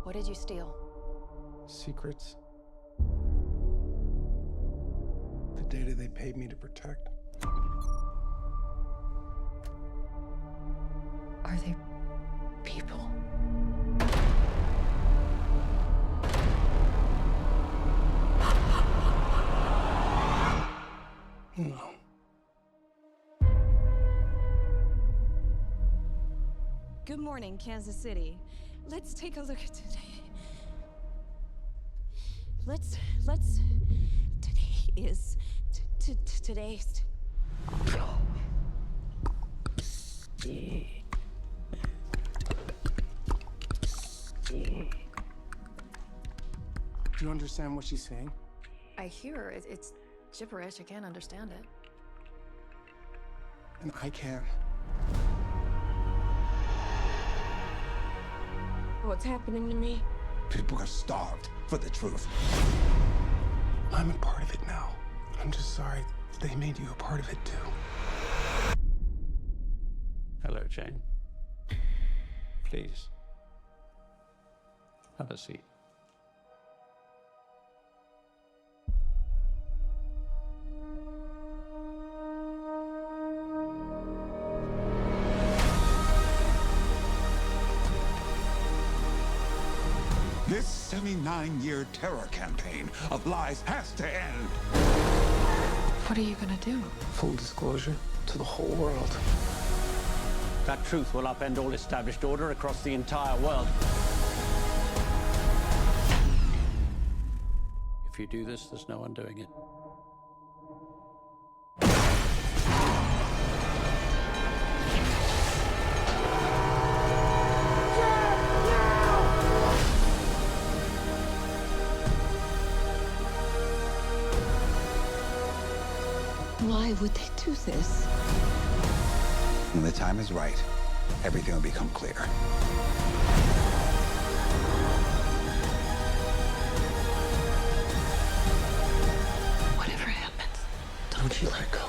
What did you steal? Secrets. The data they paid me to protect. Are they people? No. Good morning, Kansas City. Let's take a look at today. Today's. Do you understand what she's saying? I hear it's gibberish. I can't understand it. And I can. What's happening to me? People are starved for the truth. I'm a part of it now. I'm just sorry they made you a part of it too. Hello, Jane. Please, have a seat. This 79-year terror campaign of lies has to end. What are you gonna do? Full disclosure to the whole world. That truth will upend all established order across the entire world. If you do this, there's no undoing it. Why would they do this? When the time is right, everything will become clear. Whatever happens, don't you let go.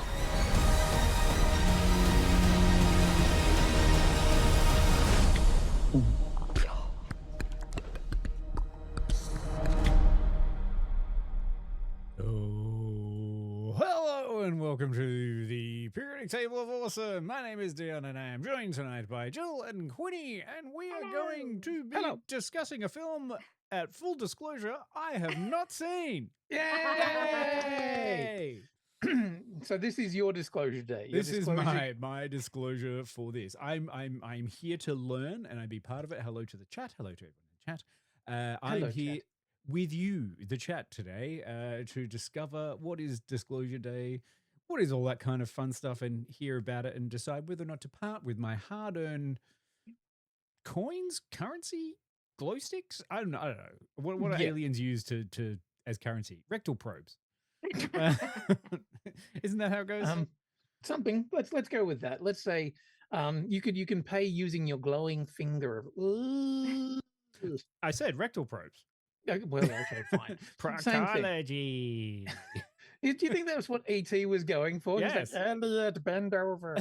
Oh, hello and welcome to the Periodic Table of Awesome. My name is Dion and I am joined tonight by Jill and Quinny, and we are going to be discussing a film, at full disclosure, I have not seen. Yay! So this is your disclosure day. This is my disclosure for this. I'm here to learn and I be part of it. Hello to the chat. Hello to everyone in the chat. I'm here with you, the chat, today to discover what is Disclosure Day, what is all that kind of fun stuff, and hear about it and decide whether or not to part with my hard-earned coins, currency, glow sticks. I don't know. What do aliens use to as currency? Rectal probes. Isn't that how it goes? Something. Let's go with that. Let's say you can pay using your glowing finger. I said rectal probes. Well, okay, fine. Proctology. Do you think that was what E.T. was going for? Yes. He's like, Elliot, bend over.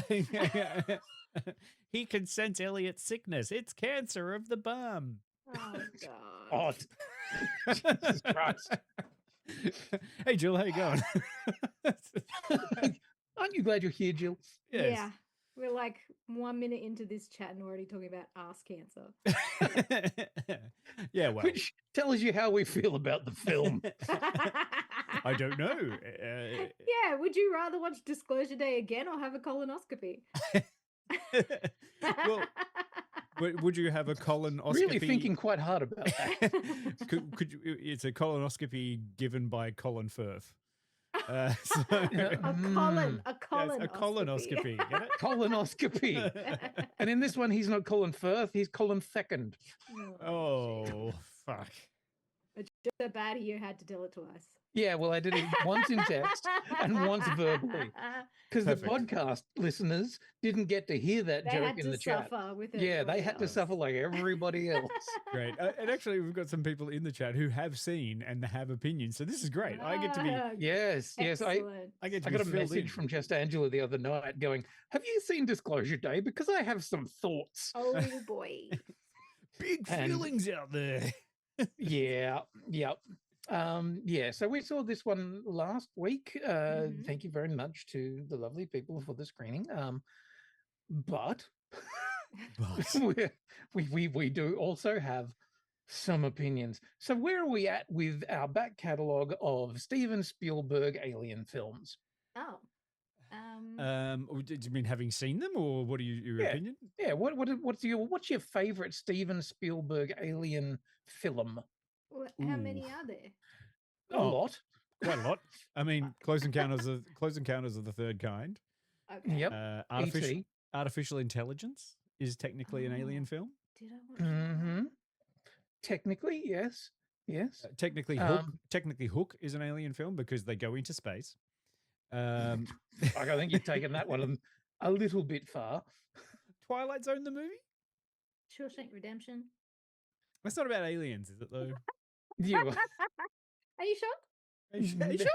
He can sense Elliot's sickness. It's cancer of the bum. Oh, God. Jesus Christ. Hey, Jill, how you going? Aren't you glad you're here, Jill? Yes. Yeah. We're like 1 minute into this chat and we're already talking about ass cancer. Yeah, well. Which tells you how we feel about the film. I don't know. Yeah, would you rather watch Disclosure Day again or have a colonoscopy? Well, would you have a colonoscopy? Really thinking quite hard about that. could you, it's a colonoscopy given by Colin Firth. A colonoscopy. Get it? Colonoscopy. And in this one, he's not Colin Firth, he's Colin Second. Oh, fuck. It's just so bad you had to tell it to us. Yeah, well, I did it once in text and once verbally. Because the podcast listeners didn't get to hear that joke in the chat. Yeah, they had to suffer like everybody else. Great. And actually, we've got some people in the chat who have seen and have opinions. So this is great. I get to be... Yes. I got a message from Just Angela the other night going, have you seen Disclosure Day? Because I have some thoughts. Oh, boy. Big feelings out there. Yeah. So we saw this one last week. Thank you very much to the lovely people for the screening. But we do also have some opinions. So where are we at with our back catalogue of Steven Spielberg alien films? Oh. Do you mean having seen them, or what are your opinion? Yeah. What's your favorite Steven Spielberg alien film? How many are there? A lot. Quite a lot. I mean, Close Encounters of the Third Kind. Okay. Yep. Artificial Intelligence is technically an alien film. Did I watch that? Technically, yes. Technically, Hook is an alien film because they go into space. I think you've taken that one a little bit far. Twilight Zone, the movie? Shawshank Redemption. That's not about aliens, is it, though? Yeah. Are you sure? Are you sure?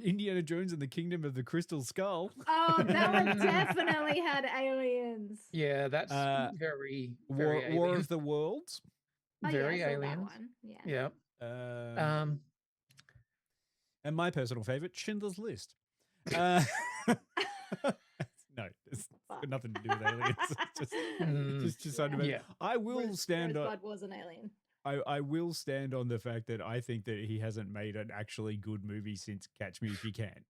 Indiana Jones and the Kingdom of the Crystal Skull. Oh, that one definitely had aliens. Yeah, that's very War of the Worlds. Very I saw aliens. that one. Yeah. And my personal favorite, Schindler's List. No, it's got nothing to do with aliens. Just I will stand on. Rosebud was an alien. I will stand on the fact that I think that he hasn't made an actually good movie since Catch Me If You Can.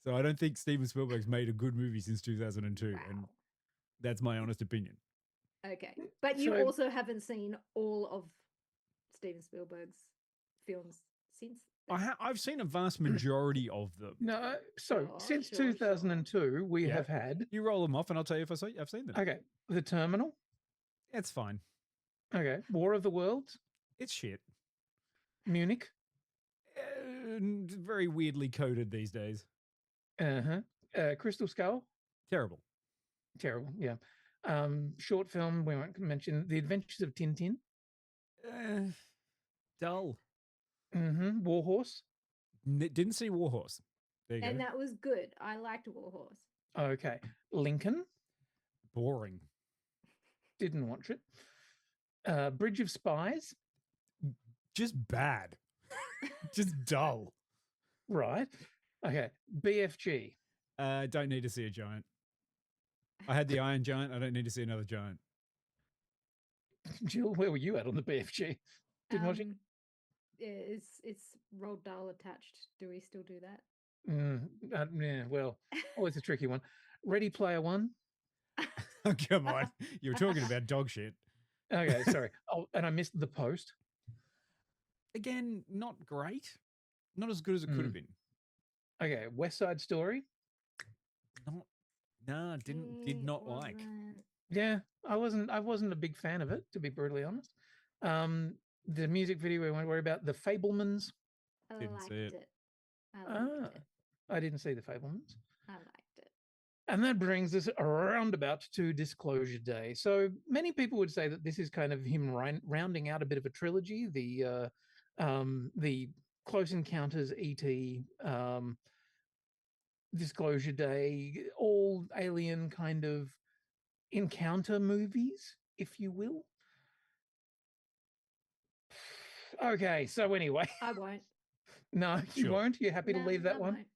So I don't think Steven Spielberg's made a good movie since 2002, and that's my honest opinion. Okay, but you also haven't seen all of Steven Spielberg's films since. I've seen a vast majority of them. No, since 2002, we have had. You roll them off, and I'll tell you if I've seen them. Okay, The Terminal. It's fine. Okay, War of the Worlds. It's shit. Munich. Very weirdly coded these days. Crystal Skull. Terrible. Yeah. Short film. We won't mention The Adventures of Tintin. Dull. Warhorse. Didn't see Warhorse. There you go. And that was good. I liked Warhorse. Okay. Lincoln. Boring. Didn't watch it. Bridge of Spies. Just bad. Just dull. Right. Okay. BFG. Don't need to see a giant. I had the Iron Giant. I don't need to see another giant. Jill, where were you at on the BFG? Didn't watch it? Yeah, it's Roald Dahl attached. Do we still do that? Yeah, well, always a tricky one. Ready Player One. Oh, come on. You were talking about dog shit. Okay, sorry. Oh, and I missed The Post. Again, not great. Not as good as it could have been. Okay, West Side Story. Did not like. Yeah, I wasn't a big fan of it, to be brutally honest. The music video we won't worry about. The Fabelmans. Didn't see it. I didn't see The Fabelmans. I liked it. And that brings us around about to Disclosure Day. So many people would say that this is kind of him rounding out a bit of a trilogy. The Close Encounters, E.T., Disclosure Day, all alien kind of encounter movies, if you will. Okay, so anyway. I won't. No, you won't? You're happy to leave that one?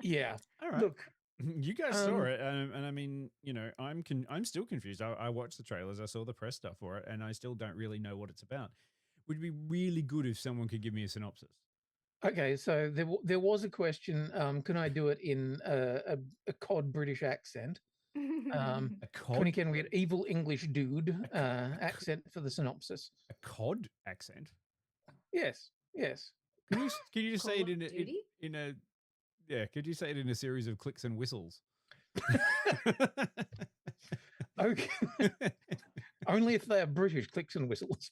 Yeah. All right. Look. You guys saw it, and I mean, I'm still confused. I watched the trailers, I saw the press stuff for it, and I still don't really know what it's about. Would be really good if someone could give me a synopsis. Okay, so there was a question. Can I do it in a cod British accent? A cod? Quinny, can we get evil English dude accent for the synopsis? A cod accent? Yes. Can you just say it in a could you say it in a series of clicks and whistles? Okay. Only if they are British clicks and whistles.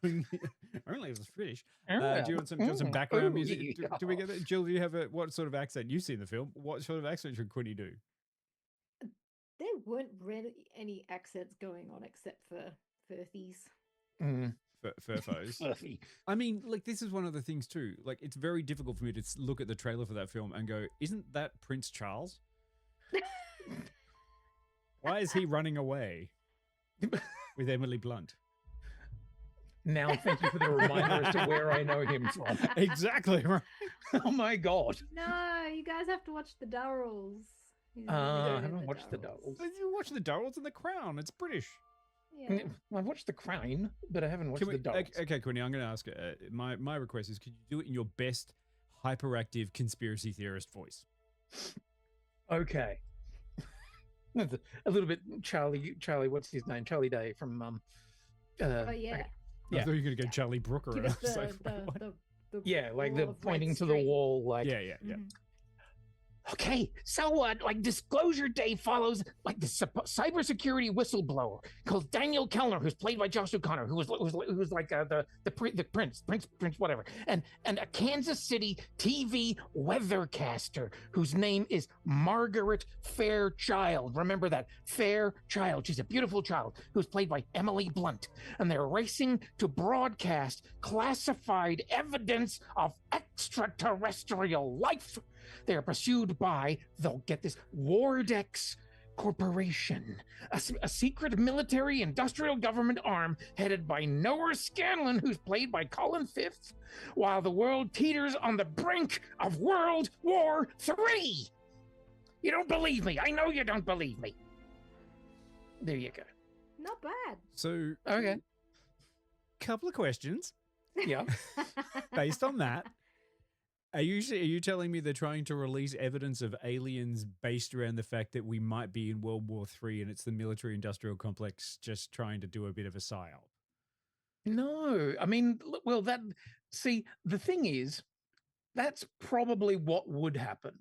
Only if it's British. Do you want some background music? Do we get that? Jill, do you have what sort of accent you see in the film? What sort of accent should Quinny do? There weren't really any accents going on except for Furthies. Furfos. I mean, like, this is one of the things too. Like, it's very difficult for me to look at the trailer for that film and go, isn't that Prince Charles? Why is he running away? with Emily Blunt. Now, thank you for the reminder as to where I know him from. Exactly right. Oh my god! No, you guys have to watch the Durrells. I haven't watched the Durrells. You watch the Durrells and The Crown. It's British. Yeah. I've watched The Crown, but I haven't watched the Durrells. Okay, Quinny, I'm going to ask. My request is, could you do it in your best hyperactive conspiracy theorist voice? Okay. A little bit Charlie, what's his name? Charlie Day from oh yeah. Okay. I Yeah. thought you were going to go Charlie Brooker. Give us yeah, like wall the of pointing red to the string. wall, like Yeah. Okay, so like Disclosure Day follows like the cybersecurity whistleblower called Daniel Kellner, who's played by Josh O'Connor, who was like the prince, whatever, and a Kansas City TV weathercaster whose name is Margaret Fairchild. Remember that, Fairchild. She's a beautiful child who's played by Emily Blunt, and they're racing to broadcast classified evidence of extraterrestrial life. They are pursued by, they'll get this, Wardex Corporation, a secret military industrial government arm headed by Noah Scanlon, who's played by Colin Firth, while the world teeters on the brink of World War III. You don't believe me. I know you don't believe me. There you go. Not bad. So, okay. Couple of questions. Yeah. Based on that, are you telling me they're trying to release evidence of aliens based around the fact that we might be in World War III and it's the military-industrial complex just trying to do a bit of a psyop? No, I mean, well, the thing is, that's probably what would happen.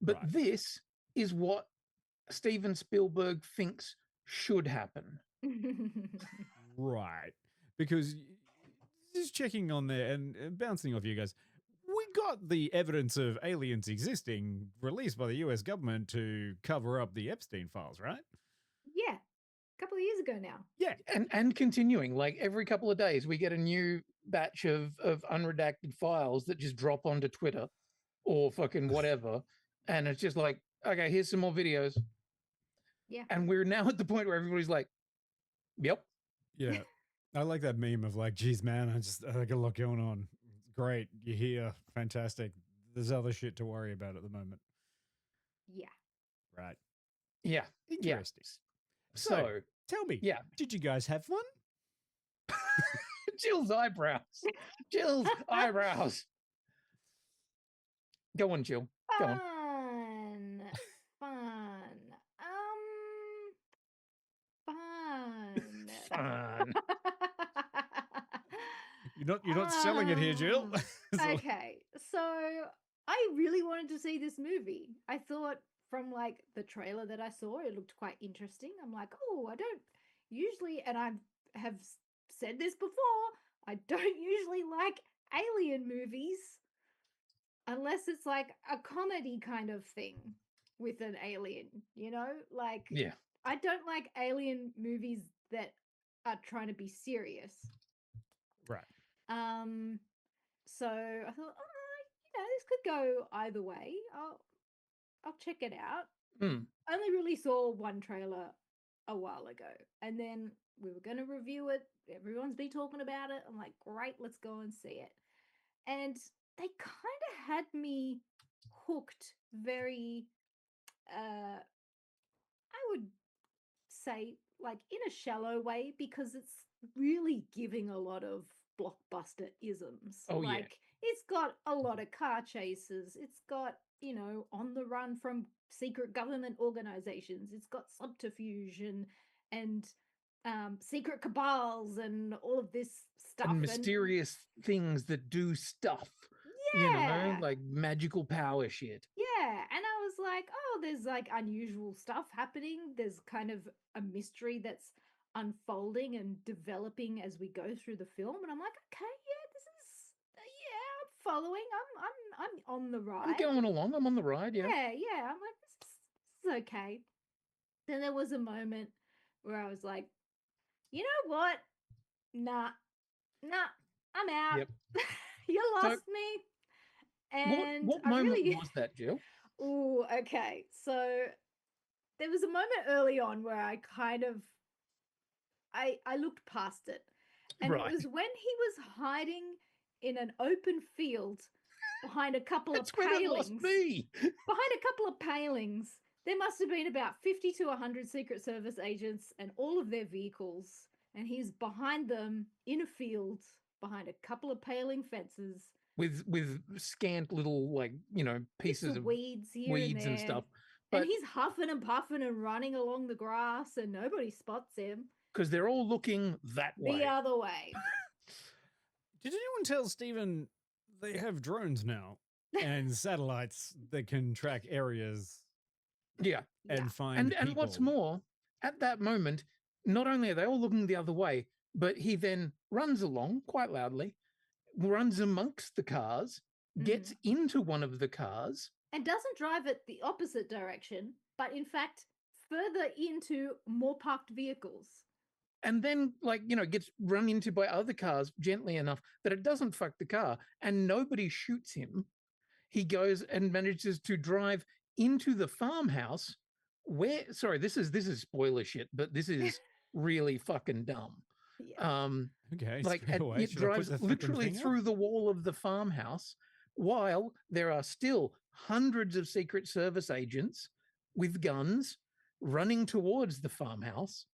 But Right. This is what Steven Spielberg thinks should happen. Right. Because just checking on there and bouncing off you guys, we got the evidence of aliens existing released by the US government to cover up the Epstein files, right? Yeah. A couple of years ago now. Yeah. And continuing, like every couple of days, we get a new batch of unredacted files that just drop onto Twitter or fucking whatever. And it's just like, okay, here's some more videos. Yeah. And we're now at the point where everybody's like, yep. Yeah. I like that meme of like, geez, man, I got a lot going on. Great. You're here. Fantastic. There's other shit to worry about at the moment. Yeah. Right. Yeah. Interesting. Yeah. So tell me, yeah, did you guys have fun? Jill's eyebrows. Jill's eyebrows. Go on, Jill. Go on. Fun. You're not selling it here, Jill. Okay, so I really wanted to see this movie. I thought from like the trailer that I saw, it looked quite interesting. I'm like, oh, I don't usually, and I have said this before, I don't usually like alien movies unless it's like a comedy kind of thing with an alien, you know? Like, yeah, I don't like alien movies that are trying to be serious. Right. So I thought, this could go either way. I'll check it out. Only really saw one trailer a while ago, and then we were going to review it. Everyone's been talking about it. I'm like, great, let's go and see it. And they kind of had me hooked very, I would say, like in a shallow way, because it's really giving a lot of blockbuster isms. Oh, like, yeah. It's got a lot of car chases. It's got, on the run from secret government organizations. It's got subterfuge and secret cabals and all of this stuff. And mysterious things that do stuff. Yeah. Like magical power shit. Yeah. And I was like, oh, there's like unusual stuff happening. There's kind of a mystery that's unfolding and developing as we go through the film. And I'm like, okay, I'm following. I'm on the ride. I'm going along. I'm on the ride. Yeah. Yeah. I'm like, this is okay. Then there was a moment where I was like, you know what? Nah, I'm out. Yep. You lost me. And what moment was that, Jill? Oh, okay. So there was a moment early on where I kind of I looked past it. And Right. it was when he was hiding in an open field behind a couple That's of when it palings. lost me. Behind a couple of palings, there must have been about 50 to 100 Secret Service agents and all of their vehicles. And he's behind them in a field, behind a couple of paling fences. With scant little, like, pieces of weeds here weeds and stuff. But, and he's huffing and puffing and running along the grass and nobody spots him. Because they're all looking that way. The other way. Did anyone tell Steven they have drones now and satellites that can track areas? Yeah. And find and what's more, at that moment, not only are they all looking the other way, but he then runs along quite loudly, runs amongst the cars, gets into one of the cars. And doesn't drive it the opposite direction, but in fact, further into more parked vehicles. And then, gets run into by other cars gently enough that it doesn't fuck the car and nobody shoots him. He goes and manages to drive into the farmhouse where, sorry, this is spoiler shit, but this is really fucking dumb. Yeah. Okay. It drives literally through the wall of the farmhouse while there are still hundreds of Secret Service agents with guns running towards the farmhouse.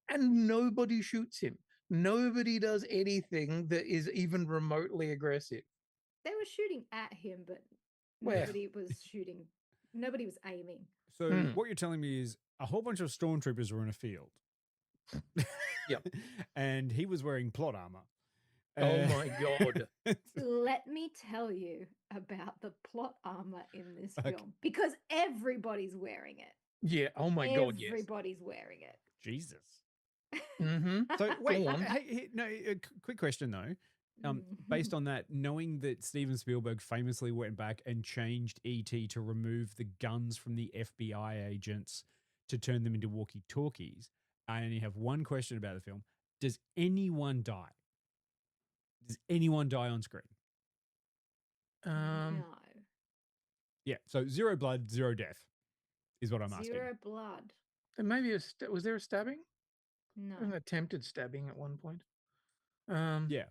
And nobody shoots him. Nobody does anything that is even remotely aggressive. They were shooting at him, but nobody was shooting. Nobody was aiming. So what you're telling me is a whole bunch of stormtroopers were in a field. Yep. And he was wearing plot armor. Oh my God. Let me tell you about the plot armor in this film. Because everybody's wearing it. Yeah. Oh my God, yes. Everybody's wearing it. Jesus. Mm-hmm. So wait, quick question though. Based on that, knowing that Steven Spielberg famously went back and changed E.T. to remove the guns from the FBI agents to turn them into walkie-talkies, I only have one question about the film. Does anyone die? Does anyone die on screen? No. Yeah, so 0 blood, 0 death is what I'm asking. 0 blood. And maybe was there a stabbing? No. An attempted stabbing at one point. Yeah.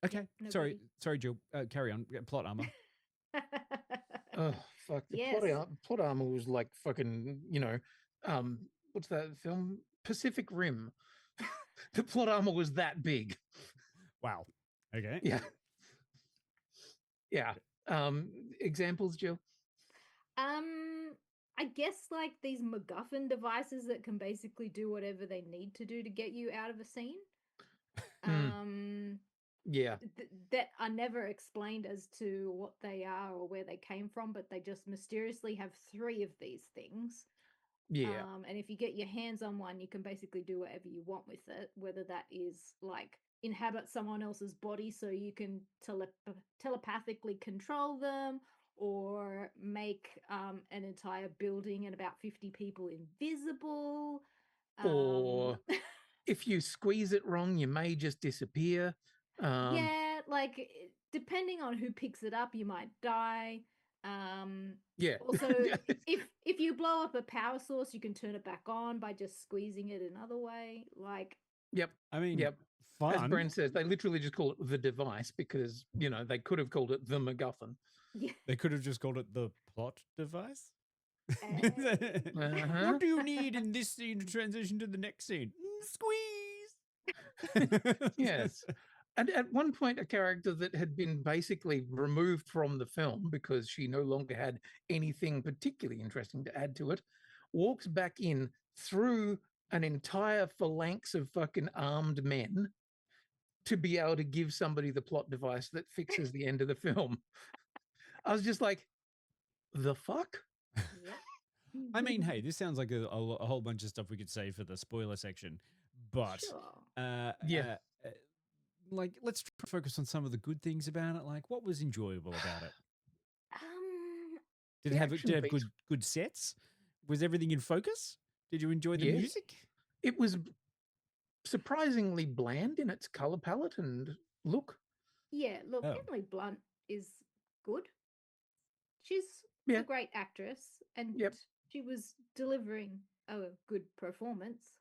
Okay. Nobody. Sorry, Jill. Carry on. Plot armor. Oh fuck! The plot armor was like fucking. What's that film? Pacific Rim. The plot armor was that big. Wow. Okay. Yeah. Yeah. Examples, Jill? I guess like these MacGuffin devices that can basically do whatever they need to do to get you out of a scene. Yeah. That are never explained as to what they are or where they came from, but they just mysteriously have 3 of these things. Yeah. And if you get your hands on one, you can basically do whatever you want with it, whether that is like inhabit someone else's body so you can telepathically control them, or make an entire building and about 50 people invisible. Or if you squeeze it wrong, you may just disappear. Yeah, like depending on who picks it up, you might die. Yeah. Also, if you blow up a power source, you can turn it back on by just squeezing it another way. Like, yep. I mean, yep. Fun. As Brent says, they literally just call it the device because they could have called it the MacGuffin. Yeah. They could have just called it the plot device. Uh-huh. What do you need in this scene to transition to the next scene? Squeeze. Yes. And at one point, a character that had been basically removed from the film because she no longer had anything particularly interesting to add to it, walks back in through an entire phalanx of fucking armed men to be able to give somebody the plot device that fixes the end of the film. I was just like, the fuck? I mean, hey, this sounds like a whole bunch of stuff we could say for the spoiler section, but sure. Like, let's focus on some of the good things about it. Like, what was enjoyable about it? Did it have good sets? Was everything in focus? Did you enjoy the music? It was surprisingly bland in its color palette and look. Yeah, look, Emily Blunt is good. She's a great actress, and she was delivering a good performance.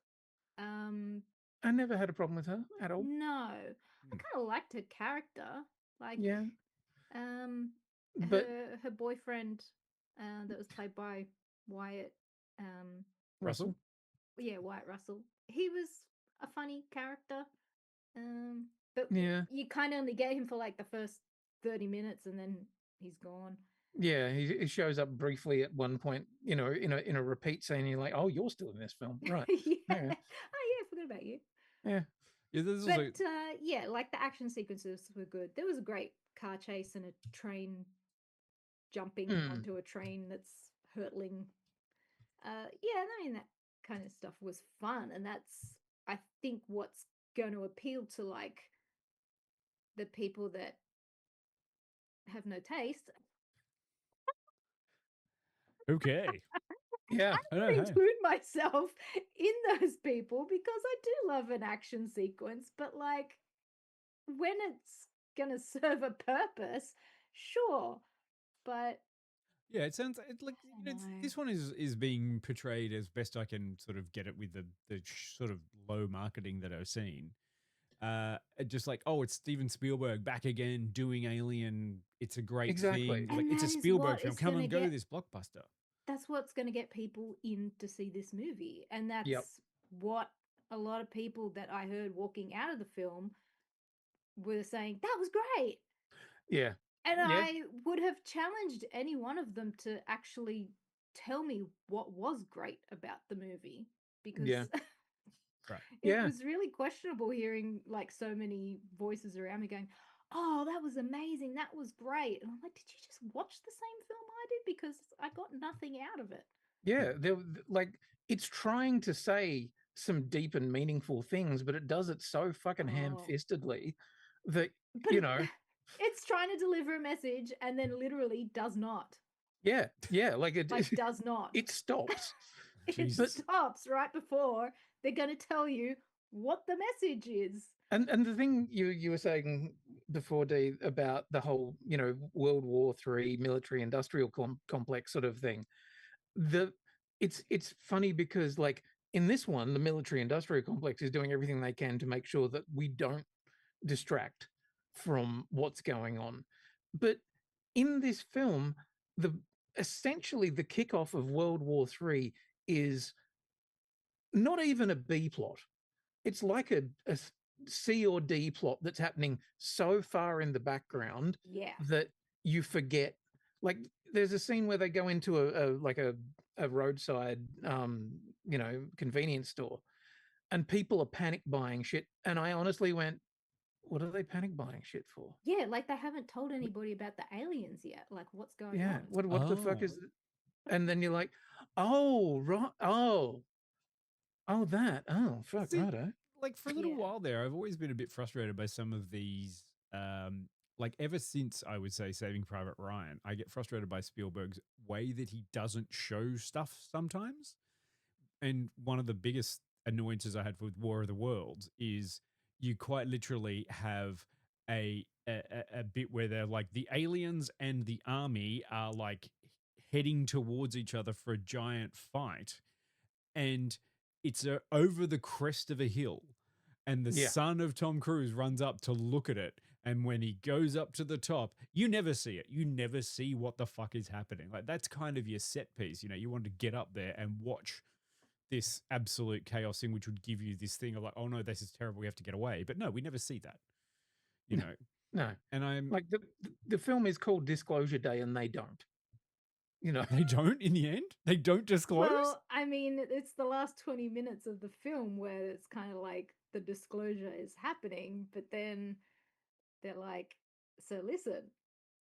I never had a problem with her at all. No, I kind of liked her character. Like, Yeah, but her boyfriend, that was played by Wyatt, Russell. yeah, Wyatt Russell. He was a funny character. But Yeah, you kind of only get him for like the first 30 minutes, and then he's gone. yeah, he shows up briefly at one point, in a repeat scene. You're like, oh, you're still in this film, right? Yeah. Yeah. Oh yeah, I forgot about you. Yeah. Yeah, this is But also... yeah, like the action sequences were good. There was a great car chase and a train jumping onto a train that's hurtling. Yeah, I mean that kind of stuff was fun, and that's, I think, what's going to appeal to like the people that have no taste. Okay. Yeah. I'm going to include myself in those people because I do love an action sequence, but like when it's going to serve a purpose, sure. But yeah, it sounds like this one is being portrayed as best I can sort of get it with the sort of low marketing that I've seen. Just like, oh, it's Steven Spielberg back again doing Alien. It's a great thing. And like it's a Spielberg film. Come and go, this blockbuster. That's what's going to get people in to see this movie, and that's what a lot of people that I heard walking out of the film were saying. That was great. Yeah. And I would have challenged any one of them to actually tell me what was great about the movie, because it was really questionable hearing like so many voices around me going, oh, that was amazing, that was great. And I'm like, did you just watch the same film I did? Because I got nothing out of it. Yeah, like it's trying to say some deep and meaningful things, but it does it so fucking ham-fistedly that, it's trying to deliver a message and then literally does not. Yeah, like it does not. It stops. It stops right before they're going to tell you what the message is. And the thing you were saying before, Dee, about the whole, World War III military industrial complex sort of thing, it's funny because like in this one, the military industrial complex is doing everything they can to make sure that we don't distract from what's going on. But in this film, essentially the kickoff of World War III is not even a B plot. It's like a C or D plot that's happening so far in the background that you forget. Like there's a scene where they go into a roadside convenience store, and people are panic buying shit, and I honestly went, what are they panic buying shit for? Yeah, like they haven't told anybody about the aliens yet. Like what's going on? Yeah, what the fuck is it? And then you're like, oh, right, oh that, oh fuck. See, righto. Like for a little while there, I've always been a bit frustrated by some of these like ever since I would say Saving Private Ryan, I get frustrated by Spielberg's way that he doesn't show stuff sometimes. And one of the biggest annoyances I had with War of the Worlds is you quite literally have a bit where they're like the aliens and the army are like heading towards each other for a giant fight, and it's over the crest of a hill, and the son of Tom Cruise runs up to look at it, and when he goes up to the top, you never see it. You never see what the fuck is happening. Like that's kind of your set piece. You want to get up there and watch this absolute chaos thing, which would give you this thing of like, oh no, this is terrible, we have to get away. But no, we never see that. No. And I'm like the film is called Disclosure Day, and they don't. They don't in the end. They don't disclose. Well, I mean, it's the last 20 minutes of the film where it's kind of like the disclosure is happening, but then they're like, "So listen,"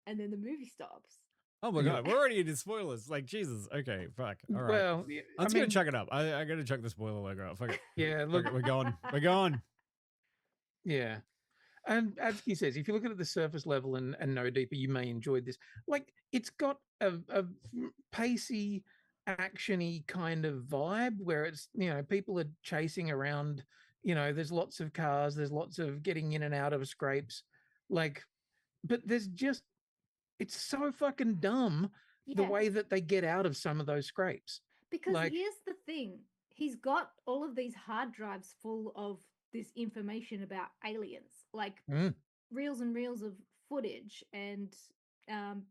and then the movie stops. Oh my god, we're already into spoilers. Like Jesus. Okay, fuck. All right. Well, I'm just gonna chuck it up. I gotta chuck the spoiler logo up. Fuck it. Yeah, look, we're gone. We're gone. Yeah. And as he says, if you look at it at the surface level and no deeper, you may enjoy this. Like it's got a pacey, actiony kind of vibe where it's, people are chasing around, there's lots of cars, there's lots of getting in and out of scrapes. Like, but it's so fucking dumb the way that they get out of some of those scrapes. Because here's the thing. He's got all of these hard drives full of this information about aliens, like Mm. reels and reels of footage and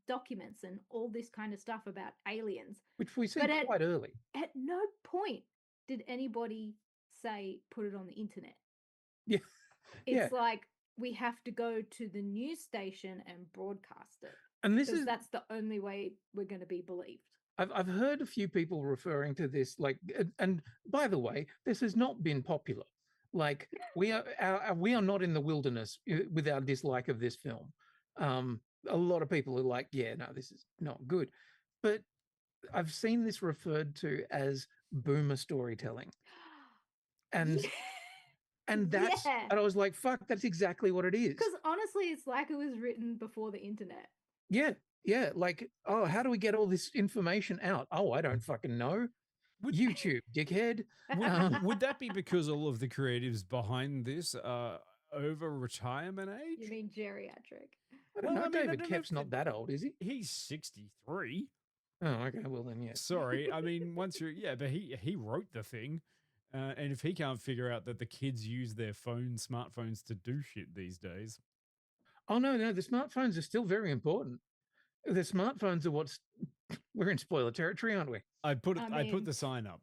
documents and all this kind of stuff about aliens. Which we see But quite early. At no point did anybody say put it on the internet. Yeah. It's like we have to go to the news station and broadcast it. And because that's the only way we're going to be believed. I've heard a few people referring to this, like, and by the way, this has not been popular. Like, we are not in the wilderness with our dislike of this film. A lot of people are like, yeah, no, this is not good. But I've seen this referred to as boomer storytelling. And and that's and I was like, fuck, that's exactly what it is. Because honestly, it's like it was written before the internet. Yeah, like, oh, how do we get all this information out? Oh, I don't fucking know. YouTube, dickhead. Would that be because all of the creatives behind this are over retirement age? You mean geriatric? I don't know. David Kep's not that old, is he? He's 63. Oh, okay. Well, then, yeah. Sorry. I mean, once you're, but he wrote the thing. And if he can't figure out that the kids use their smartphones to do shit these days. Oh, no, the smartphones are still very important. The smartphones are we're in spoiler territory, aren't we? I put the sign up.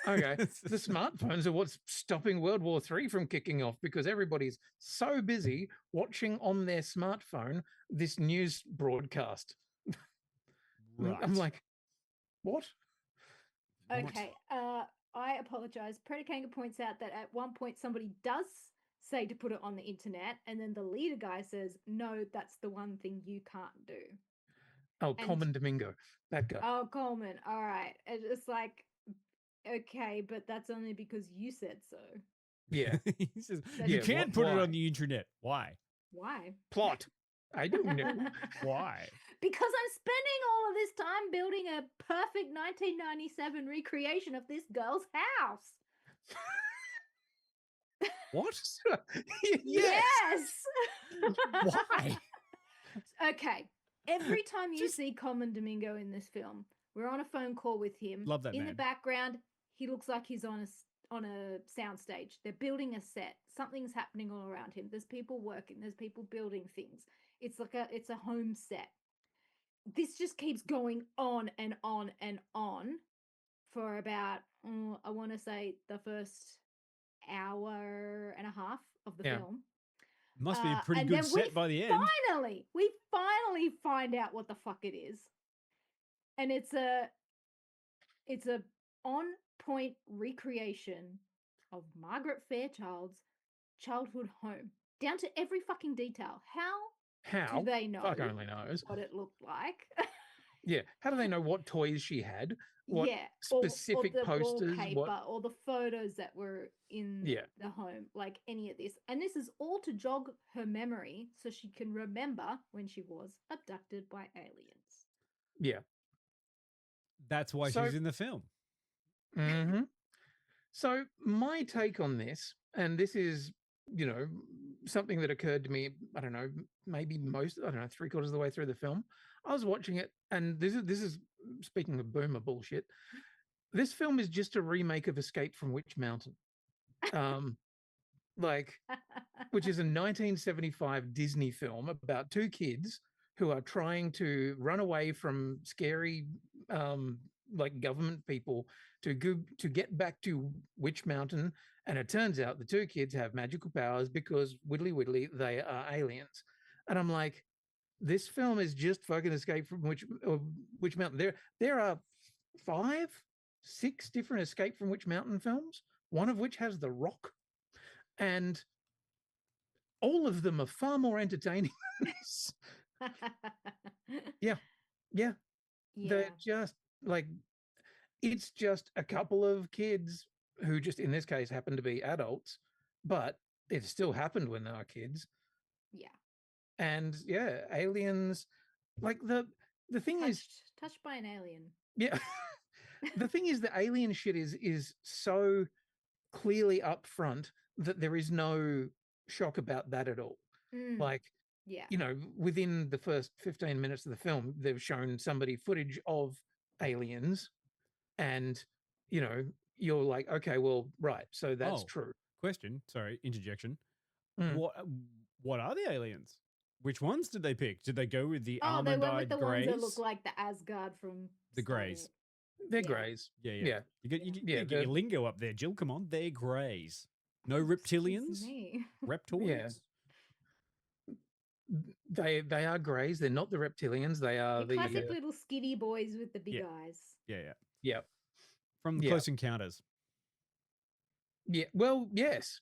Okay. The smartphones are what's stopping World War III from kicking off because everybody's so busy watching on their smartphone this news broadcast. Right. I'm like, what? Okay. I apologize. Predicanga points out that at one point somebody does say to put it on the internet, and then the leader guy says, no, that's the one thing you can't do. Oh, Coleman Domingo, that guy. Oh, Coleman. All right. It's like, okay, but that's only because you said so. Yeah. He says, you can't put it on the internet. Why? Why? Plot. I don't know. Why? Because I'm spending all of this time building a perfect 1997 recreation of this girl's house. What? Yes. Why? Okay. Every time you see Coleman Domingo in this film, we're on a phone call with him. Love that in man. The background, he looks like he's on a soundstage. They're building a set. Something's happening all around him. There's people working. There's people building things. It's a home set. This just keeps going on and on and on for about, I want to say, the first hour and a half of the film. Must be a pretty good set by the end. We finally find out what the fuck it is. And it's a on-point recreation of Margaret Fairchild's childhood home. Down to every fucking detail. How do they know fuck only knows what it looked like? Yeah. How do they know what toys she had? What specific or the posters? Wallpaper, or the photos that were in the home, like any of this. And this is all to jog her memory so she can remember when she was abducted by aliens. Yeah. That's why she's in the film. Mm-hmm. So my take on this, and this is, something that occurred to me, I don't know, maybe 3/4 of the way through the film. I was watching it, and this is speaking of boomer bullshit. This film is just a remake of Escape from Witch Mountain, which is a 1975 Disney film about two kids who are trying to run away from scary, government people to get back to Witch Mountain. And it turns out the two kids have magical powers because widdly they are aliens. And I'm like, this film is just fucking Escape from Witch Mountain. There are 5, 6 different Escape from Witch Mountain films, one of which has The Rock. And all of them are far more entertaining than this. Yeah. They're just it's just a couple of kids who just in this case happen to be adults, but it still happened when they were kids. Yeah. And aliens, the thing is touched by an alien. Yeah. The thing is, the alien shit is so clearly up front that there is no shock about that at all. Within the first 15 minutes of the film, they've shown somebody footage of aliens, and you're like, okay, well, right, so that's true. question. Sorry, interjection. Mm. What are the aliens? Which ones did they pick? Did they go with the Oh, they went almond-eyed with the greys? ones that look like the Asgard from The Star greys. Wars. They're Yeah. greys. Yeah. You get the- your lingo up there, Jill. Come on, they're greys. No Excuse reptilians. me. Reptoids. They are greys. They're not the reptilians. They are The classic little skinny boys with the big eyes. Yeah. Yeah. From Yeah. Close Encounters. Yeah. Well, yes.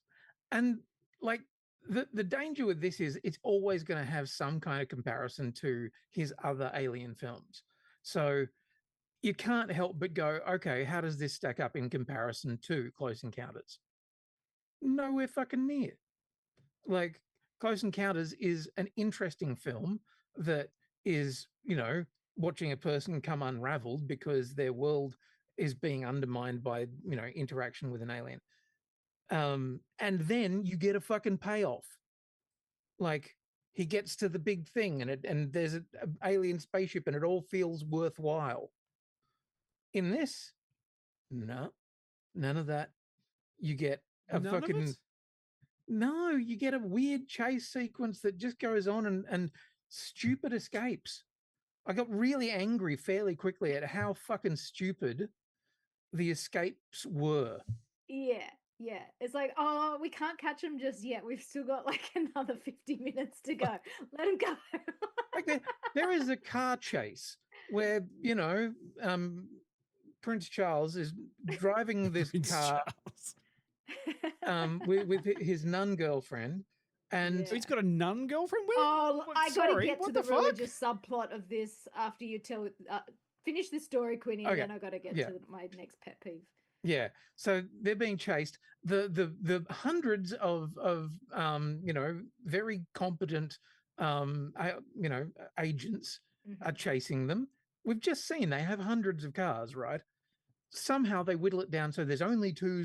And like the danger with this is it's always going to have some kind of comparison to his other alien films. So you can't help but go, okay, how does this stack up in comparison to Close Encounters? Nowhere fucking near. Like Close Encounters is an interesting film that is, watching a person come unraveled because their world is being undermined by, interaction with an alien. And then you get a fucking payoff. Like he gets to the big thing and there's an alien spaceship and it all feels worthwhile. In this, no, none of that. You get a None of fucking... it? No, you get a weird chase sequence that just goes on and stupid escapes. I got really angry fairly quickly at how fucking stupid the escapes were. Yeah. It's like, oh, we can't catch them just yet. We've still got like another 50 minutes to go. Let them go. Like there is a car chase where, Prince Charles is driving this Prince car Charles. with his nun girlfriend. And So he's got a nun girlfriend? I got to get to the fuck? religious subplot of this after you tell finish this story, Quinny, and Okay. then I got to get to my next pet peeve. yeah, so they're being chased. The hundreds of very competent agents are chasing them. We've just seen they have hundreds of cars, right? Somehow they whittle it down so there's only two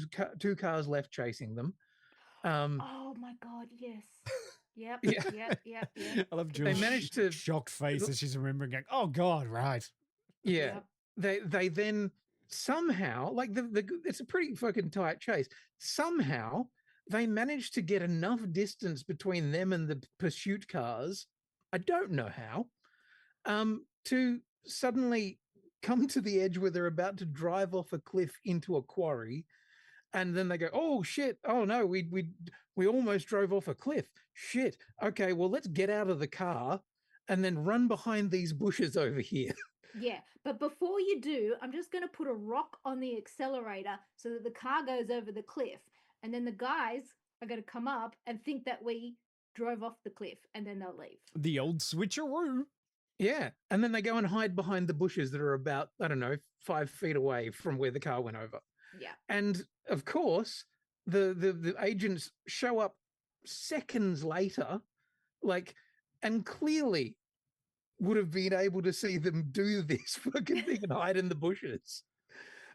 cars left chasing them. Oh my god, yes. Yep. I love They Jill's managed to shocked face as she's remembering, going, oh, God, right. Yeah. They then somehow, like it's a pretty fucking tight chase. Somehow they managed to get enough distance between them and the pursuit cars. I don't know how, to suddenly come to the edge where they're about to drive off a cliff into a quarry. And then they go, oh shit. Oh no, we almost drove off a cliff. Shit. Okay, well, let's get out of the car and then run behind these bushes over here. Yeah, but before you do, I'm just going to put a rock on the accelerator so that the car goes over the cliff. And then the guys are going to come up and think that we drove off the cliff, and then they'll leave. The old switcheroo. Yeah. And then they go and hide behind the bushes that are about, 5 feet away from where the car went over. Yeah. And of course, the agents show up seconds later, and clearly would have been able to see them do this fucking thing and hide in the bushes.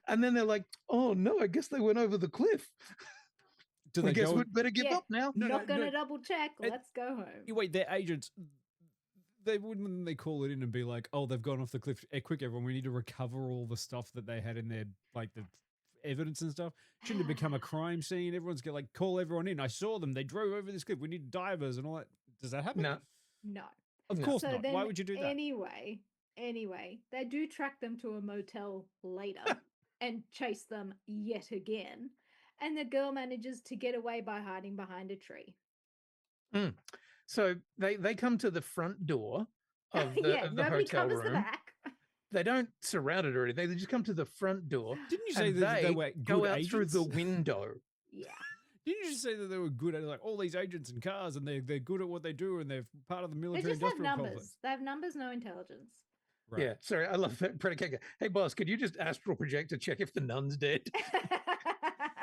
And then they're like, oh no, I guess they went over the cliff. I guess we'd better give up now. Not going to double check. Let's go home. Wait, they're agents. They wouldn't they call it in and be like, oh, they've gone off the cliff. Quick, everyone, we need to recover all the stuff that they had in their, the evidence and stuff. Shouldn't it become a crime scene? Everyone's going to call everyone in. I saw them. They drove over this cliff. We need divers and all that. Does that happen? No. Of course So not. then Why would you do that? Anyway, they do track them to a motel later and chase them yet again. And the girl manages to get away by hiding behind a tree. So they come to the front door of the nobody hotel covers room. the back. They don't surround it or anything. They just come to the front door. Didn't you say and that they were go good out agents? through the window? Yeah. Didn't you just say that they were good at all these agents and cars and they're good at what they do and they're part of the They military just have industrial numbers. complex? They have numbers, no intelligence. Right. Yeah, sorry, I love that predicate. Hey, boss, could you just astral project to check if the nun's dead?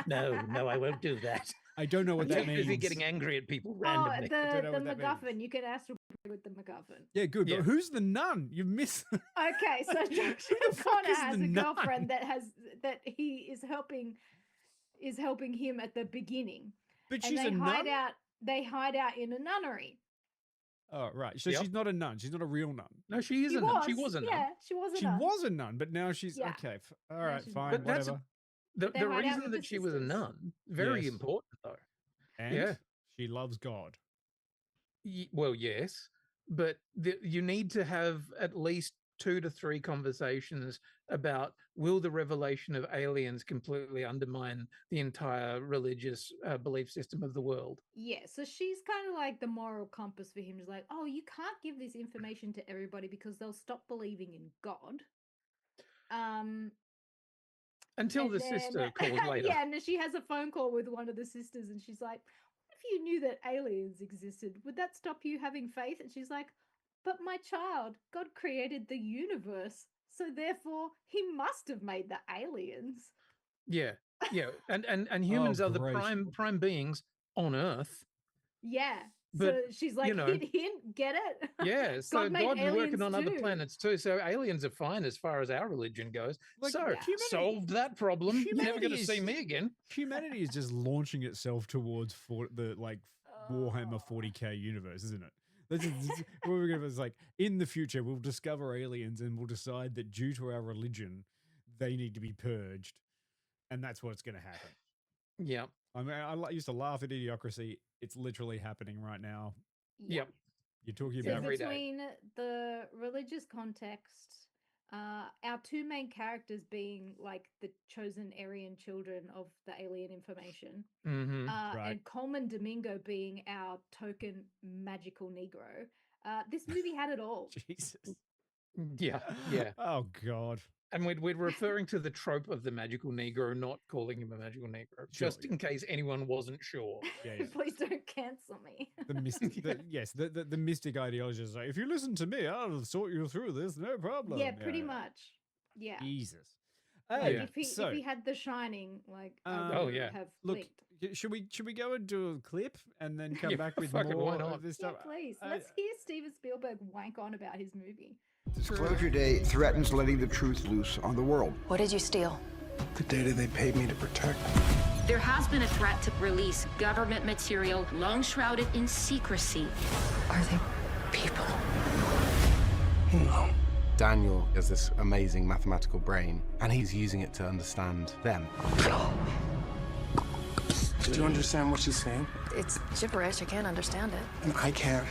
No, I won't do that. I don't know what that means. If you're getting angry at people randomly. The MacGuffin. You can astral project with the MacGuffin. Yeah, good. Yeah. But who's the nun? You missed. Okay, so Dr. fuck Connor is has the a nun? girlfriend that he is helping him at the beginning. But And she's a nun. They hide out in a nunnery. Oh, right. So Yep. she's not a nun. She's not a real nun. No, she is a nun. She was a nun. Yeah, she was a She nun. was a nun, but now she's Yeah. okay. All Now right, she's fine, not. But that's whatever. The They hide out reason with that the she was a sisters. nun, very Yes. important though. And Yeah. she loves God. Well, yes, but you need to have at least 2 to 3 conversations about will the revelation of aliens completely undermine the entire religious belief system of the world. Yeah, so she's kind of like the moral compass for him. She's like, oh, you can't give this information to everybody because they'll stop believing in God. Until And the then, sister calls later. yeah, and she has a phone call with one of the sisters, and she's like, "What if you knew that aliens existed? Would that stop you having faith?" And she's like, "But my child, God created the universe, so therefore He must have made the aliens." Yeah, yeah, and humans are the great. prime beings on Earth. Yeah. But, So she's like, you know, hint, hint, get it? Yeah, so God made God's working aliens on other too. planets too. So aliens are fine as far as our religion goes. Like, so humanity- solved that problem. You're never going to humanity see is- me again. Humanity is just launching itself towards the Warhammer 40k universe, isn't it? That's just, what we're gonna is like in the future we'll discover aliens and we'll decide that due to our religion they need to be purged, and that's what's going to happen. Yeah. I mean, I used to laugh at Idiocracy. It's literally happening right now. Yep. You're talking So about between the religious context, our 2 main characters being like the chosen Aryan children of the alien information, Right. and Coleman Domingo being our token magical Negro, this movie had it all. Jesus. Yeah. Yeah. Oh God. And we're referring to the trope of the magical Negro, not calling him a magical Negro, just in case anyone wasn't sure. Yeah. Please don't cancel me. The mystic, the mystic ideology is like, if you listen to me, I'll sort you through this, no problem. Yeah, pretty much. Yeah. Jesus. Like if he had The Shining, like I would have look, blinked. should we go and do a clip and then come back with fuck it, more why not? of this Yeah, stuff? please. Let's hear Steven Spielberg wank on about his movie. Disclosure Day threatens letting the truth loose on the world. What did you steal? The data they paid me to protect. There has been a threat to release government material long shrouded in secrecy. Are they people? No. Daniel is this amazing mathematical brain, and he's using it to understand them. Do you understand what she's saying? It's gibberish. I can't understand it. And I can't.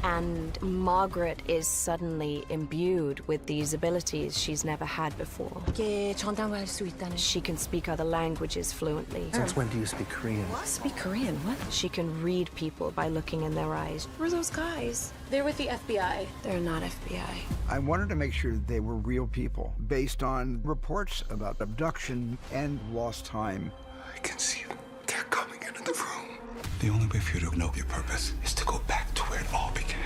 And Margaret is suddenly imbued with these abilities she's never had before. She can speak other languages fluently. Since when do you speak Korean? Speak Korean? What? She can read people by looking in their eyes. Who are those guys? They're with the FBI. They're not FBI. I wanted to make sure that they were real people, based on reports about abduction and lost time. I can see them. They're coming into the room. The only way for you to know your purpose is to go back to where it all began.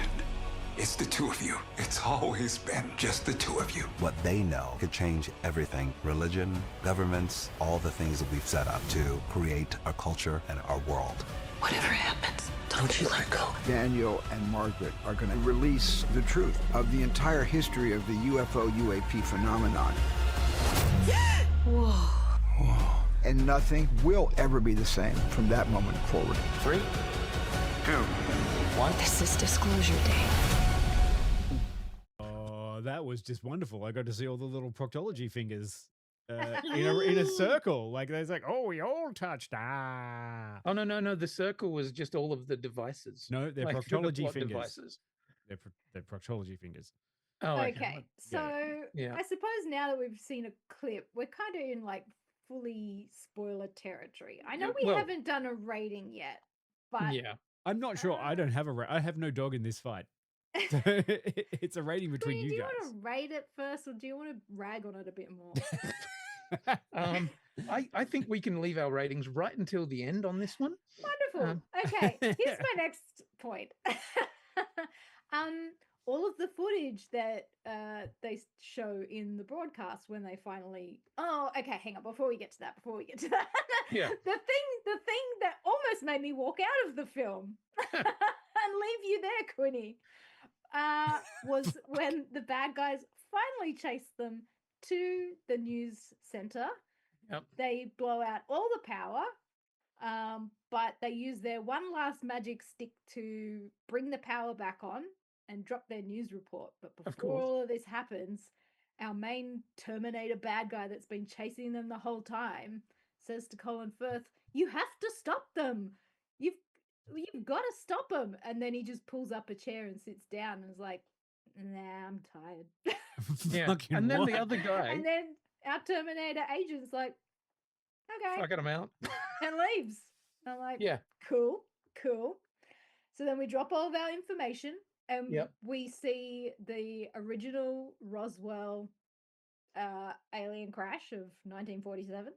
It's the 2 of you. It's always been just the 2 of you. What they know could change everything. Religion, governments, all the things that we've set up to create our culture and our world. Whatever happens, don't you let go. Daniel and Margaret are going to release the truth of the entire history of the UFO UAP phenomenon. Whoa. And nothing will ever be the same from that moment forward. 3, 2, 1. This is Disclosure Day. Oh, that was just wonderful. I got to see all the little proctology fingers in a circle. Like there's like, oh, we all touched. Oh no! The circle was just all of the devices. No, they're Like proctology plot fingers. Devices. They're proctology fingers. Oh, Okay, so Yeah. I suppose now that we've seen a clip, we're kind of in like fully spoiler territory. I know Yeah, we well- haven't done a rating yet, but Yeah. I'm not sure. I don't have I have no dog in this fight. It's a rating between Quinny, you do you guys. want to rate it first, or do you want to rag on it a bit more? I think we can leave our ratings right until the end on this one. Wonderful. Okay, here's my next point. All of the footage that they show in the broadcast when they finally. Oh, okay. Hang on. Before we get to that. Yeah. The thing that almost made me walk out of the film and leave you there, Quinny, was when the bad guys finally chased them to the news center. Yep. They blow out all the power. But they use their one last magic stick to bring the power back on and drop their news report. But before all of this happens, our main Terminator bad guy that's been chasing them the whole time says to Colin Firth, "You have to stop them. You've got to stop them." And then he just pulls up a chair and sits down and is like, "Nah, I'm tired." Yeah. And then the other guy. And then our Terminator agent's like, "Okay." Fucking him out. And leaves. I'm like, Yeah. Cool. So then we drop all of our information and Yep. we see the original Roswell alien crash of 1947.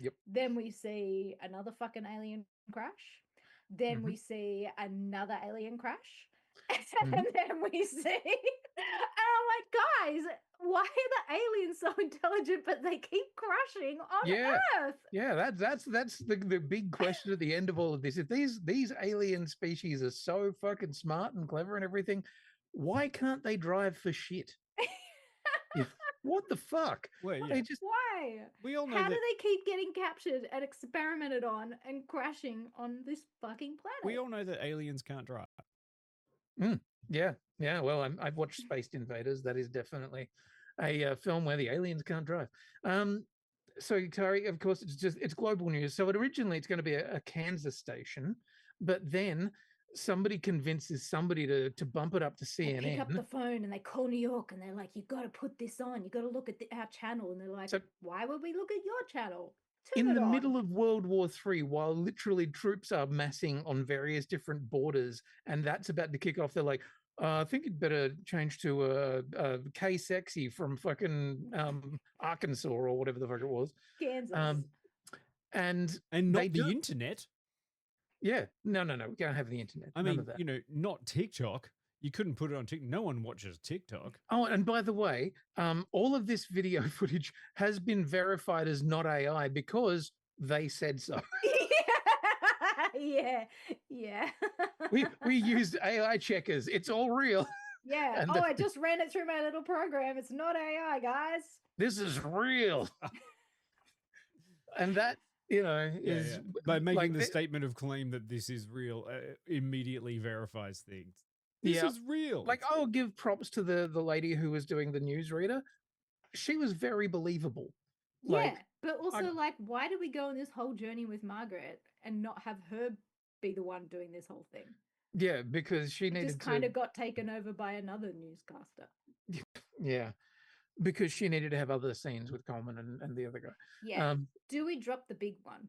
Yep. Then we see another fucking alien crash. Then we see another alien crash. And then we see, and I'm like, guys, why are the aliens so intelligent, but they keep crashing on Earth? Yeah, that's the big question at the end of all of this. If these alien species are so fucking smart and clever and everything, why can't they drive for shit? What the fuck? Well, yeah. They just, why? We all know How that do they keep getting captured and experimented on and crashing on this fucking planet? we all know that aliens can't drive. Yeah. Well, I've watched Spaced Invaders. That is definitely a film where the aliens can't drive. So, Tari, of course, it's global news. So originally it's going to be a Kansas station, but then somebody convinces somebody to bump it up to CNN. They pick up the phone and they call New York and they're like, "You got to put this on. You got to look at our channel." And they're like, "Why would we look at your channel?" In the middle of World War III, while literally troops are massing on various different borders, and that's about to kick off, they're like, I think you'd better change to K-Sexy from fucking Arkansas or whatever the fuck it was. Kansas. And not the internet. Yeah. No. We can't have the internet. I None mean, of that. you know, not TikTok. You couldn't put it on TikTok. No one watches TikTok. Oh, and by the way, all of this video footage has been verified as not AI because they said so. Yeah. we used AI checkers. It's all real. Yeah. And I just ran it through my little program. It's not AI, guys. This is real. And that, is by making the statement of claim that this is real immediately verifies things. This is real. Like, I'll give props to the lady who was doing the newsreader. She was very believable. Yeah, but also, why did we go on this whole journey with Margaret and not have her be the one doing this whole thing? Yeah, because she needed just kind of got taken over by another newscaster. Yeah, because she needed to have other scenes with Coleman and the other guy. Yeah. Do we drop the big one?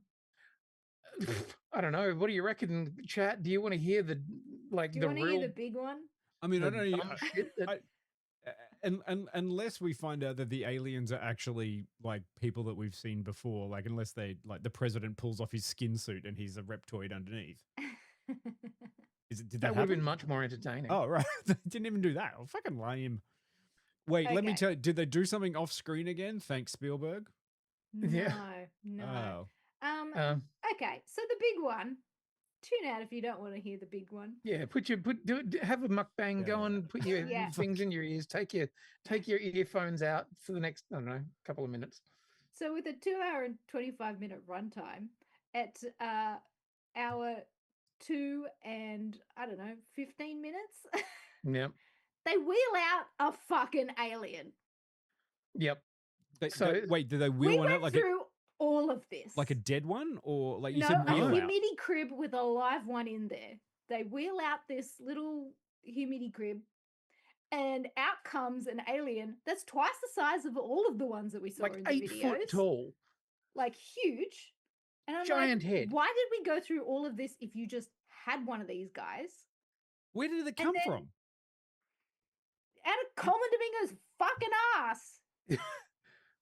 I don't know. What do you reckon, chat? Do you want to hear the Do you want to hear the big one? I mean, I don't know. Unless we find out that the aliens are actually like people that we've seen before, like unless they like the president pulls off his skin suit and he's a reptoid underneath. Did that would have been much more entertaining? Oh, right. They didn't even do that. Oh, fucking lame. Wait, let me tell you, did they do something off screen again? Thanks, Spielberg? No. Oh. Okay, so the big one. Tune out if you don't want to hear the big one. Yeah, have a mukbang. Go and put your things in your ears. Take your earphones out for the next, I don't know, couple of minutes. So with a 2-hour and 25-minute runtime at hour 2 and 15 minutes. Yep. They wheel out a fucking alien. Yep. Wait, did they wheel one out like through all of this? Like a dead one? Or like you no, said a wheel out? humidity crib with a live one in there. They wheel out this little humidity crib and out comes an alien that's twice the size of all of the ones that we saw in the videos. 8 foot tall. Like huge. And I'm Giant like, head. why did we go through all of this if you just had one of these guys? Where did it come from? Out of Coleman Domingo's fucking ass.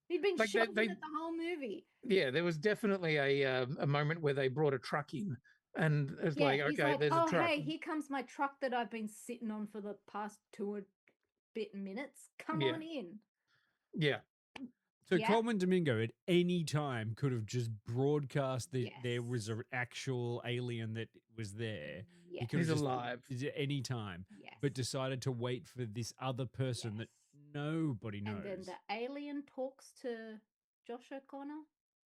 He'd been shoving it the whole movie. Yeah, there was definitely a moment where they brought a truck in, and it's like, okay, there's a truck. Hey, here comes my truck that I've been sitting on for the past 2 bit minutes. Come on in. Yeah. So Coleman Domingo at any time could have just broadcast that there was an actual alien that was there. Yes. He could He's have alive. at any time, but decided to wait for this other person that nobody knows. And then the alien talks to Josh O'Connor,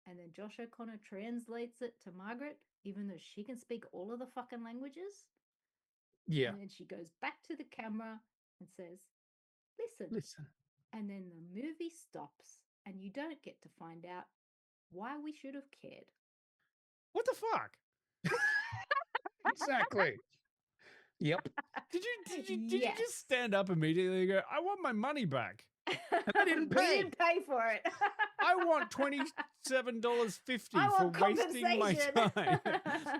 and then Josh O'Connor translates it to Margaret, even though she can speak all of the fucking languages. Yeah. And then she goes back to the camera and says, listen. and then the movie stops, and you don't get to find out why we should have cared. What the fuck? Exactly. Yep. Did you just stand up immediately and go, I want my money back? I didn't pay. We didn't pay for it. I want $27.50 for wasting my time.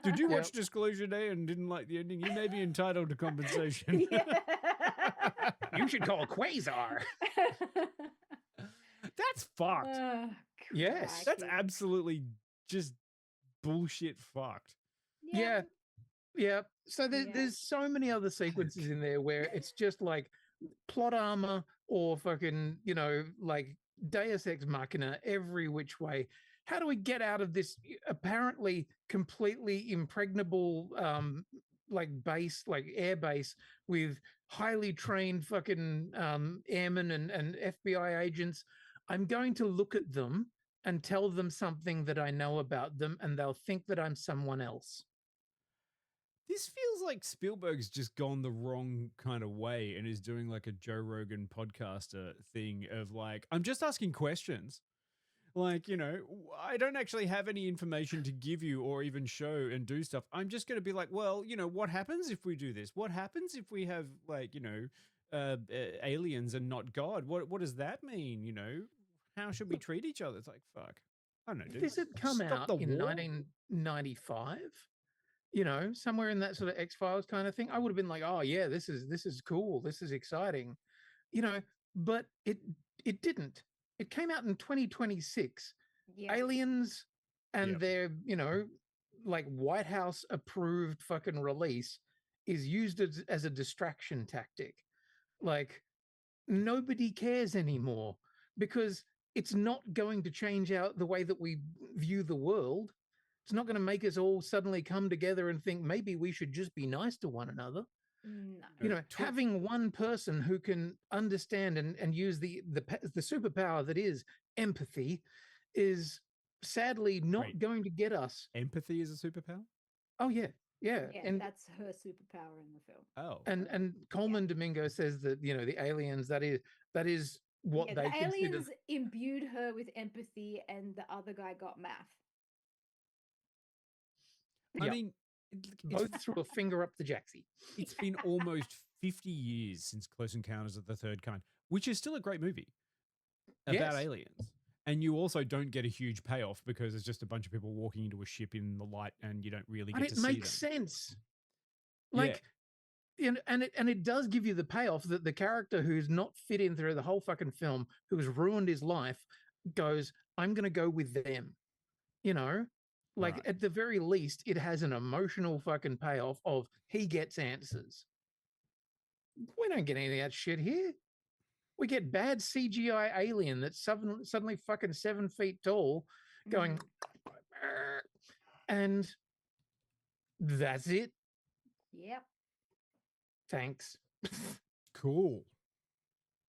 Did you watch Disclosure Day and didn't like the ending? You may be entitled to compensation. You should call Quasar. That's fucked. Yes. That's absolutely just bullshit fucked. Yeah. So there's so many other sequences in there where it's just like plot armor or fucking, like Deus Ex Machina every which way. How do we get out of this apparently completely impregnable like base, like air base with highly trained fucking airmen and FBI agents? I'm going to look at them and tell them something that I know about them, and they'll think that I'm someone else. This feels like Spielberg's just gone the wrong kind of way and is doing like a Joe Rogan podcaster thing of like, I'm just asking questions. Like, I don't actually have any information to give you or even show and do stuff. I'm just going to be like, well, what happens if we do this? What happens if we have like, aliens and not God? What does that mean? How should we treat each other? It's like, fuck. I don't know, dude. If this had come out in 1995, somewhere in that sort of X-Files kind of thing, I would have been like, oh yeah, this is cool. This is exciting, but it didn't. It came out in 2026. Yeah. Aliens and their, like White House approved fucking release is used as a distraction tactic. Like nobody cares anymore because it's not going to change out the way that we view the world. It's not going to make us all suddenly come together and think maybe we should just be nice to one another. No. Having one person who can understand and use the superpower that is empathy is sadly not going to get us. Empathy is a superpower? Oh, yeah. Yeah, and that's her superpower in the film. Oh. And Coleman Domingo says that, the aliens, that is what they the consider. Aliens imbued her with empathy and the other guy got math. I mean, both threw a finger up the jacksie. It's been almost 50 years since Close Encounters of the Third Kind, which is still a great movie about aliens. And you also don't get a huge payoff because it's just a bunch of people walking into a ship in the light and you don't really get to see them. It makes sense. Like, and it does give you the payoff that the character who's not fit in through the whole fucking film, who has ruined his life, goes, I'm going to go with them. Like at the very least, it has an emotional fucking payoff of he gets answers. We don't get any of that shit here. We get bad CGI alien that's suddenly fucking 7 feet tall going, and that's it. Yep. Thanks. Cool.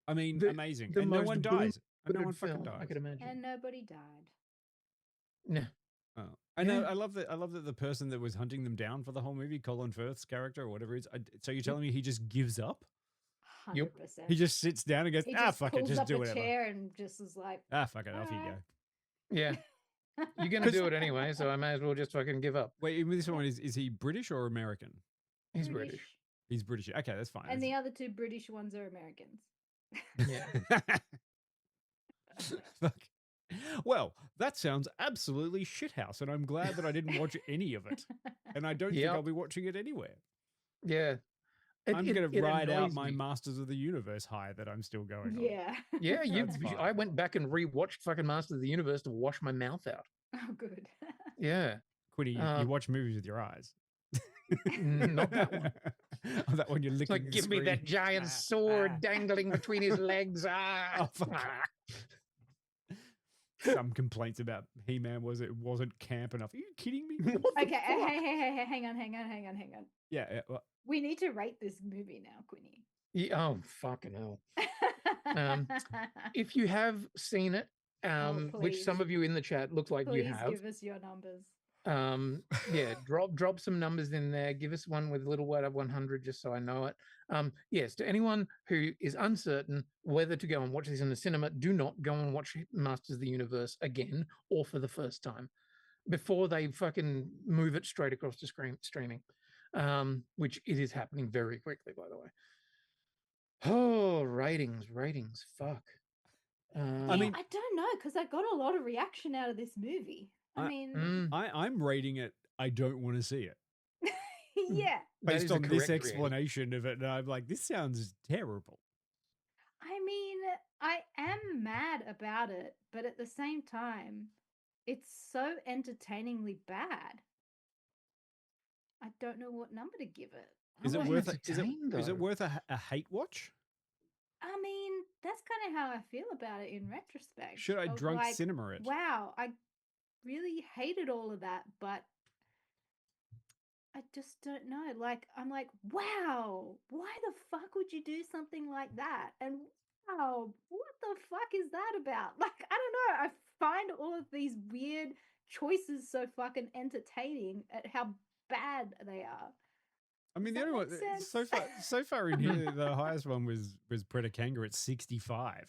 I mean, amazing. And no one dies. And no one fucking dies. I could imagine. And nobody died. No. Oh. I know. I love that the person that was hunting them down for the whole movie, Colin Firth's character or whatever it is. So you're telling me he just gives up? 100%. He just sits down and goes, fuck it, just do whatever. He chair and just is like, fuck it, off you go. Yeah. You're going to do it anyway, so I may as well just fucking give up. Wait, this one, is he British or American? He's British. He's British. Okay, that's fine. And the other two British ones are Americans. Yeah. Fuck. Well, that sounds absolutely shithouse, and I'm glad that I didn't watch any of it. And I don't think I'll be watching it anywhere. Yeah. I'm going to ride out my Masters of the Universe high that I'm still going on. Yeah. Yeah, I went back and rewatched fucking Masters of the Universe to wash my mouth out. Oh, good. Yeah. Quinny, you watch movies with your eyes. Not that one. Oh, that one you're licking. Like, give me that giant sword dangling between his legs. Oh, fuck. Some complaints about He-Man wasn't camp enough. Are you kidding me? Okay, hey, hang on. Yeah. Well, we need to rate this movie now, Quinny. Yeah, oh, fucking hell. If you have seen it, which some of you in the chat look like you have. Please give us your numbers. Yeah, drop some numbers in there. Give us one with a little word of 100, just so I know it. Yes, to anyone who is uncertain whether to go and watch this in the cinema, do not go and watch Masters of the Universe again or for the first time before they fucking move it straight across to streaming, which it is happening very quickly, by the way. Oh, ratings, fuck. I mean, I don't know, because I got a lot of reaction out of this movie. I mean, I'm rating it. I don't want to see it. Yeah. Based on this explanation of it, and I'm like, this sounds terrible. I mean, I am mad about it, but at the same time, it's so entertainingly bad. I don't know what number to give it. Is it worth a hate watch? I mean, that's kind of how I feel about it in retrospect. Should I drunk cinema it? Wow, I really hated all of that, but I just don't know. Like, I'm like, wow, why the fuck would you do something like that? And wow, what the fuck is that about? Like, I don't know. I find all of these weird choices so fucking entertaining at how bad they are. I mean, the only one so far in here, the highest one was Predator at 65.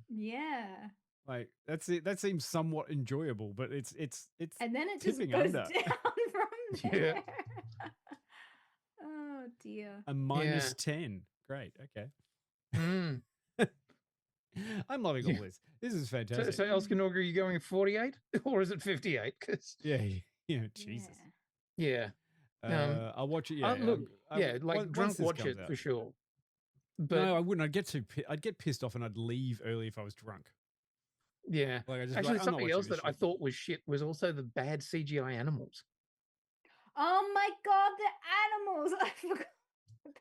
Yeah. Like that's it. That seems somewhat enjoyable, but it's and then it just goes down from there. Yeah. Oh dear. A minus 10. Great. Okay. I'm loving all this. This is fantastic. So Elskanoga, are you going 48 or is it 58? Because Jesus. Yeah. I'll watch it. Yeah, look, drunk watch it for sure. But no, I wouldn't. I'd get pissed off and I'd leave early if I was drunk. Yeah. Actually, something else that I thought was shit was also the bad CGI animals. Oh my god, the animals! I forgot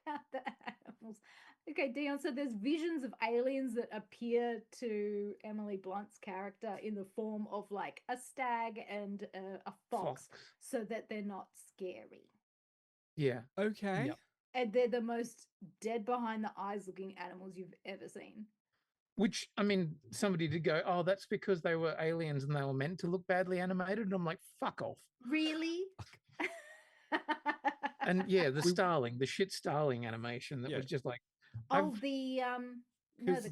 about the animals. Okay, Dion, so there's visions of aliens that appear to Emily Blunt's character in the form of like a stag and a fox, so that they're not scary. Yeah. Okay. Yep. And they're the most dead behind the eyes looking animals you've ever seen. Which, I mean, somebody did go, oh, that's because they were aliens and they were meant to look badly animated. And I'm like, fuck off. Really? And yeah, the shit Starling animation that was just like, the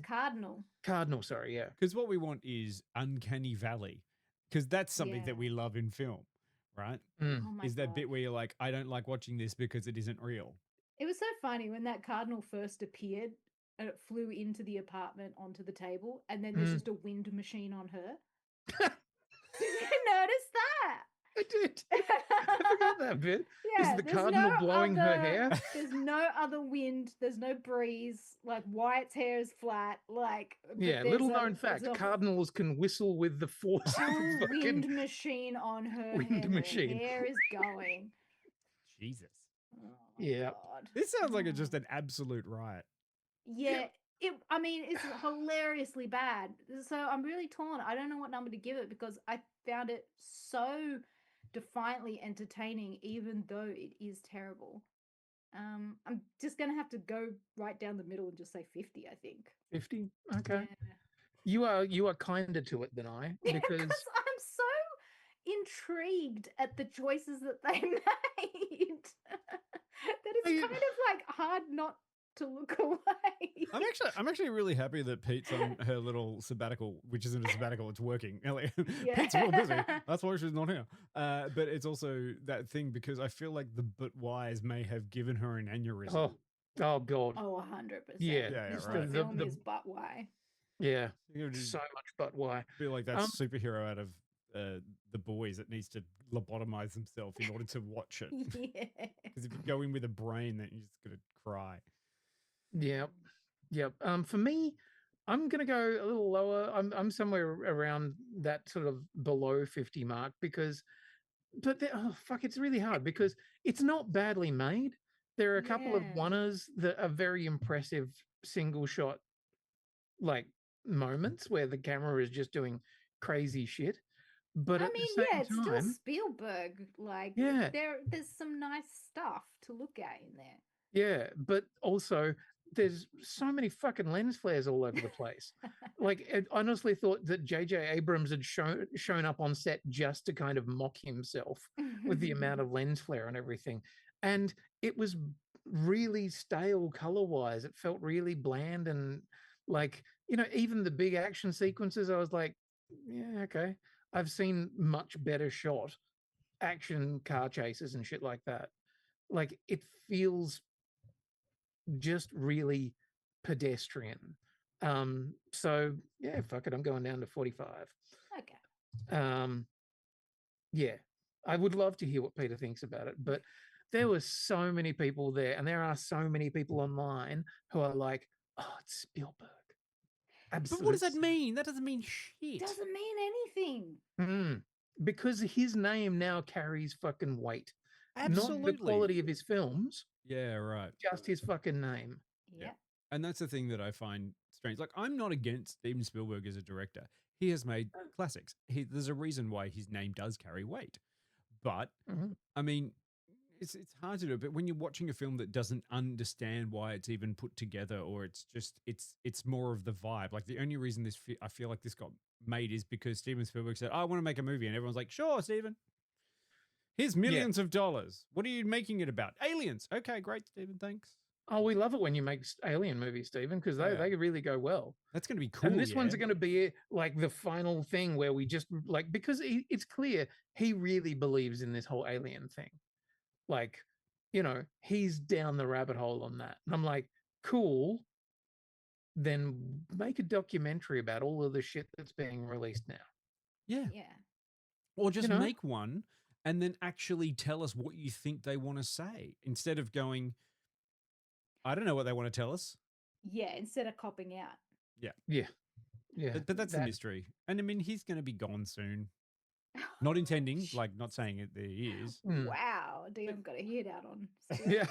cardinal. Cardinal, sorry, yeah. Because what we want is Uncanny Valley, because that's something that we love in film, right? Oh is that bit where you're like, I don't like watching this because it isn't real. It was so funny when that cardinal first appeared and it flew into the apartment onto the table, and then there's just a wind machine on her. Did you notice that? I did. I forgot that bit. Yeah, is the cardinal blowing her hair? There's no other wind. There's no breeze. Like, Wyatt's hair is flat. Like, yeah, little known fact: cardinals can whistle with the force of wind machine on her wind hair. machine. Her hair is going. Jesus. Oh yeah. God. This sounds like it's just an absolute riot. Yeah. I mean, it's hilariously bad. So I'm really torn. I don't know what number to give it because I found it so defiantly entertaining, even though it is terrible. I'm just gonna have to go right down the middle and just say 50. I think 50. Okay. Yeah. You are kinder to it than I, because I'm so intrigued at the choices that they made that it's kind of like hard not to look away. I'm actually really happy that Pete's on her little sabbatical, which isn't a sabbatical, it's working. Pete's real busy. That's why she's not here. But it's also that thing because I feel like the but whys may have given her an aneurysm. Oh God. Oh, 100%. Yeah. Right. The film is but why. Yeah. So much but why. I feel like that superhero out of The Boys that needs to lobotomize himself in order to watch it. Yeah. Because if you go in with a brain, then you're just going to cry. Yep. For me, I'm gonna go a little lower. I'm somewhere around that sort of below 50 mark it's really hard because it's not badly made. There are a couple of oneers that are very impressive single shot like moments where the camera is just doing crazy shit. But at the same it's time, still Spielberg. Like, there's some nice stuff to look at in there. Yeah, but also there's so many fucking lens flares all over the place. Like, I honestly thought that J.J. Abrams had shown up on set just to kind of mock himself with the amount of lens flare and everything. And it was really stale color-wise. It felt really bland and like, even the big action sequences, I was like, yeah, okay. I've seen much better shot action car chases and shit like that. Like, it feels just really pedestrian. So yeah, fuck it, I'm going down to 45. Okay. Yeah, I would love to hear what Peter thinks about it, but there were so many people there, and there are so many people online who are like, oh, it's Spielberg. Absolutely. But what does that mean? That doesn't mean shit. Doesn't mean anything. Because his name now carries fucking weight. Absolutely. Not the quality of his films. Yeah, right. Just his fucking name. Yeah. And that's the thing that I find strange. Like, I'm not against Steven Spielberg as a director. He has made classics. There's a reason why his name does carry weight. But, I mean, it's hard to do. But when you're watching a film that doesn't understand why it's even put together, or it's just, it's more of the vibe. Like, the only reason I feel like this got made is because Steven Spielberg said, I want to make a movie. And everyone's like, sure, Steven. Here's millions of dollars. What are you making it about? Aliens. Okay, great, Steven. Thanks. Oh, we love it when you make alien movies, Steven, because they really go well. That's going to be cool. And this one's going to be like the final thing where we just like, because it's clear he really believes in this whole alien thing. Like, he's down the rabbit hole on that. And I'm like, cool. Then make a documentary about all of the shit that's being released now. Yeah. Yeah. Or just make one and then actually tell us what you think they want to say instead of going, I don't know what they want to tell us. Yeah, instead of copping out. Yeah. Yeah. Yeah. But that's the mystery. And I mean, he's going to be gone soon. Not intending, like not saying it there he is. Wow. DM got a hit out on. Yeah.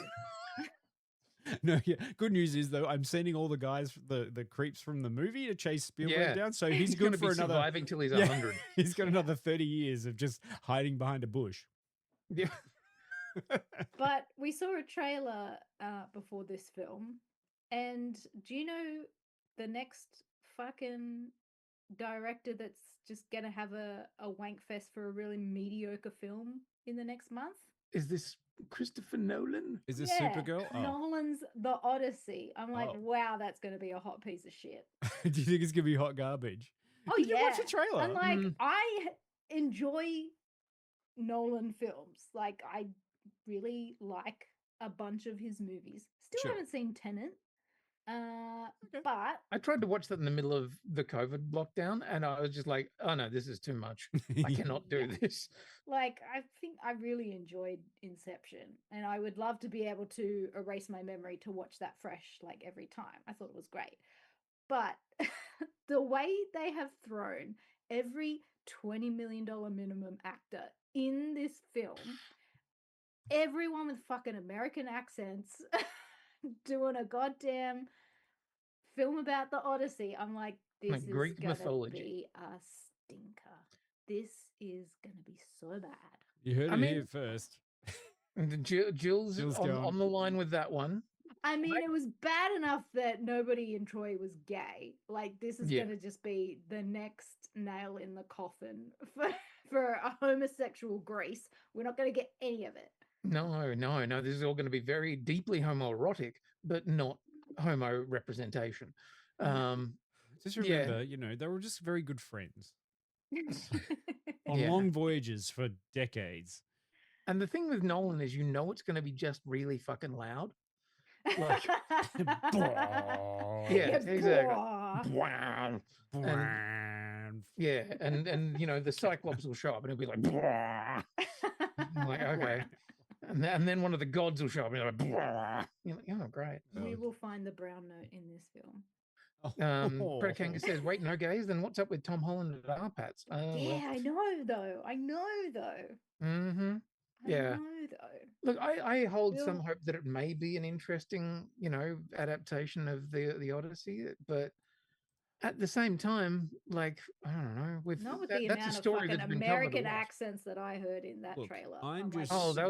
No, yeah. Good news is though, I'm sending all the guys, the creeps from the movie to chase Spielberg down. So he's good for another surviving till he's 100. He's got another 30 years of just hiding behind a bush. Yeah. But we saw a trailer before this film, and do you know the next fucking director that's just gonna have a wank fest for a really mediocre film in the next month? Is this Christopher Nolan? Is this Supergirl? Oh. Nolan's The Odyssey. I'm like, wow, that's gonna be a hot piece of shit. Do you think it's gonna be hot garbage? Oh, Did you watch the trailer? I'm like, I enjoy Nolan films. Like, I really like a bunch of his movies. Still haven't seen Tenet. But I tried to watch that in the middle of the COVID lockdown, and I was just like, oh no, this is too much. I cannot do this. like, I think I really enjoyed Inception, and I would love to be able to erase my memory to watch that fresh, like, every time. I thought it was great. But the way they have thrown every $20 million minimum actor in this film, everyone with fucking American accents doing a goddamn film about the Odyssey. I'm like, this is Greek gonna mythology. be a stinker. This is gonna be so bad. You heard it here first. Jill's on the line with that one. I mean, it was bad enough that nobody in Troy was gay. Like, this is gonna just be the next nail in the coffin for a homosexual Greece. We're not gonna get any of it. No. This is all going to be very deeply homoerotic, but not homo representation. Just remember, they were just very good friends on long voyages for decades. And the thing with Nolan is, it's going to be just really fucking loud. Like, exactly. And the Cyclops will show up and it'll be like, I'm like, okay. And then one of the gods will show up and you're like, you're like, oh, great. We will find the brown note in this film. Predicanga says, wait, no gays? Then what's up with Tom Holland and Arpats? I know though. Mm-hmm. Yeah. Look, I hold some hope that it may be an interesting, adaptation of the Odyssey, but at the same time, like, I don't know, not with the amount of fucking American accents that I heard in that trailer.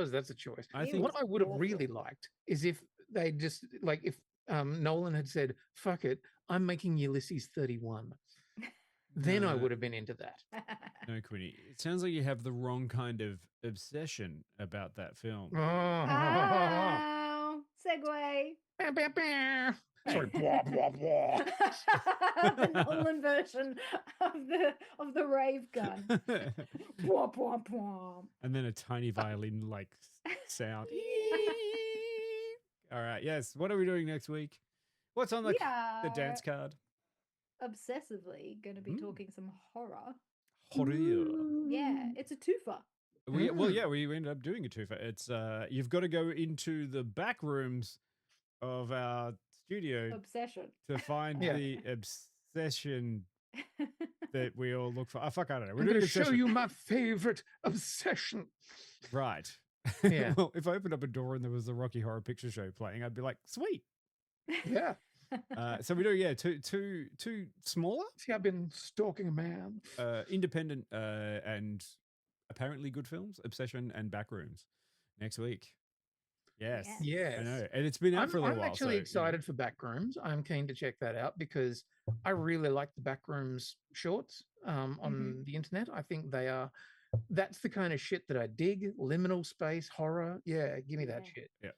that's a choice. I think what I would have really liked is if they just like if Nolan had said, "Fuck it, I'm making Ulysses 31," then I would have been into that. No, Quinny. It sounds like you have the wrong kind of obsession about that film. Oh, segue. Sorry, blah blah blah. The Nolan version of the rave gun. Blah, blah, blah. And then a tiny violin like sound. All right. Yes. What are we doing next week? What's on the dance card? Obsessively going to be talking some horror. Horror. Yeah, it's a twofer. We ended up doing a twofer. It's you've got to go into the back rooms of our studio Obsession to find the obsession that we all look for. I don't know. I'm going to show you my favorite obsession. Right. Yeah. Well, if I opened up a door and there was the Rocky Horror Picture Show playing, I'd be like, sweet. Yeah. So we do, two smaller. See, I've been stalking a man. Independent and apparently good films, Obsession and Backrooms, next week. Yes. I know. And it's been out for a little while. I'm actually excited for Backrooms. I'm keen to check that out because I really like the Backrooms shorts on the internet. I think that's the kind of shit that I dig. Liminal space, horror. Yeah, give me that shit. Yeah.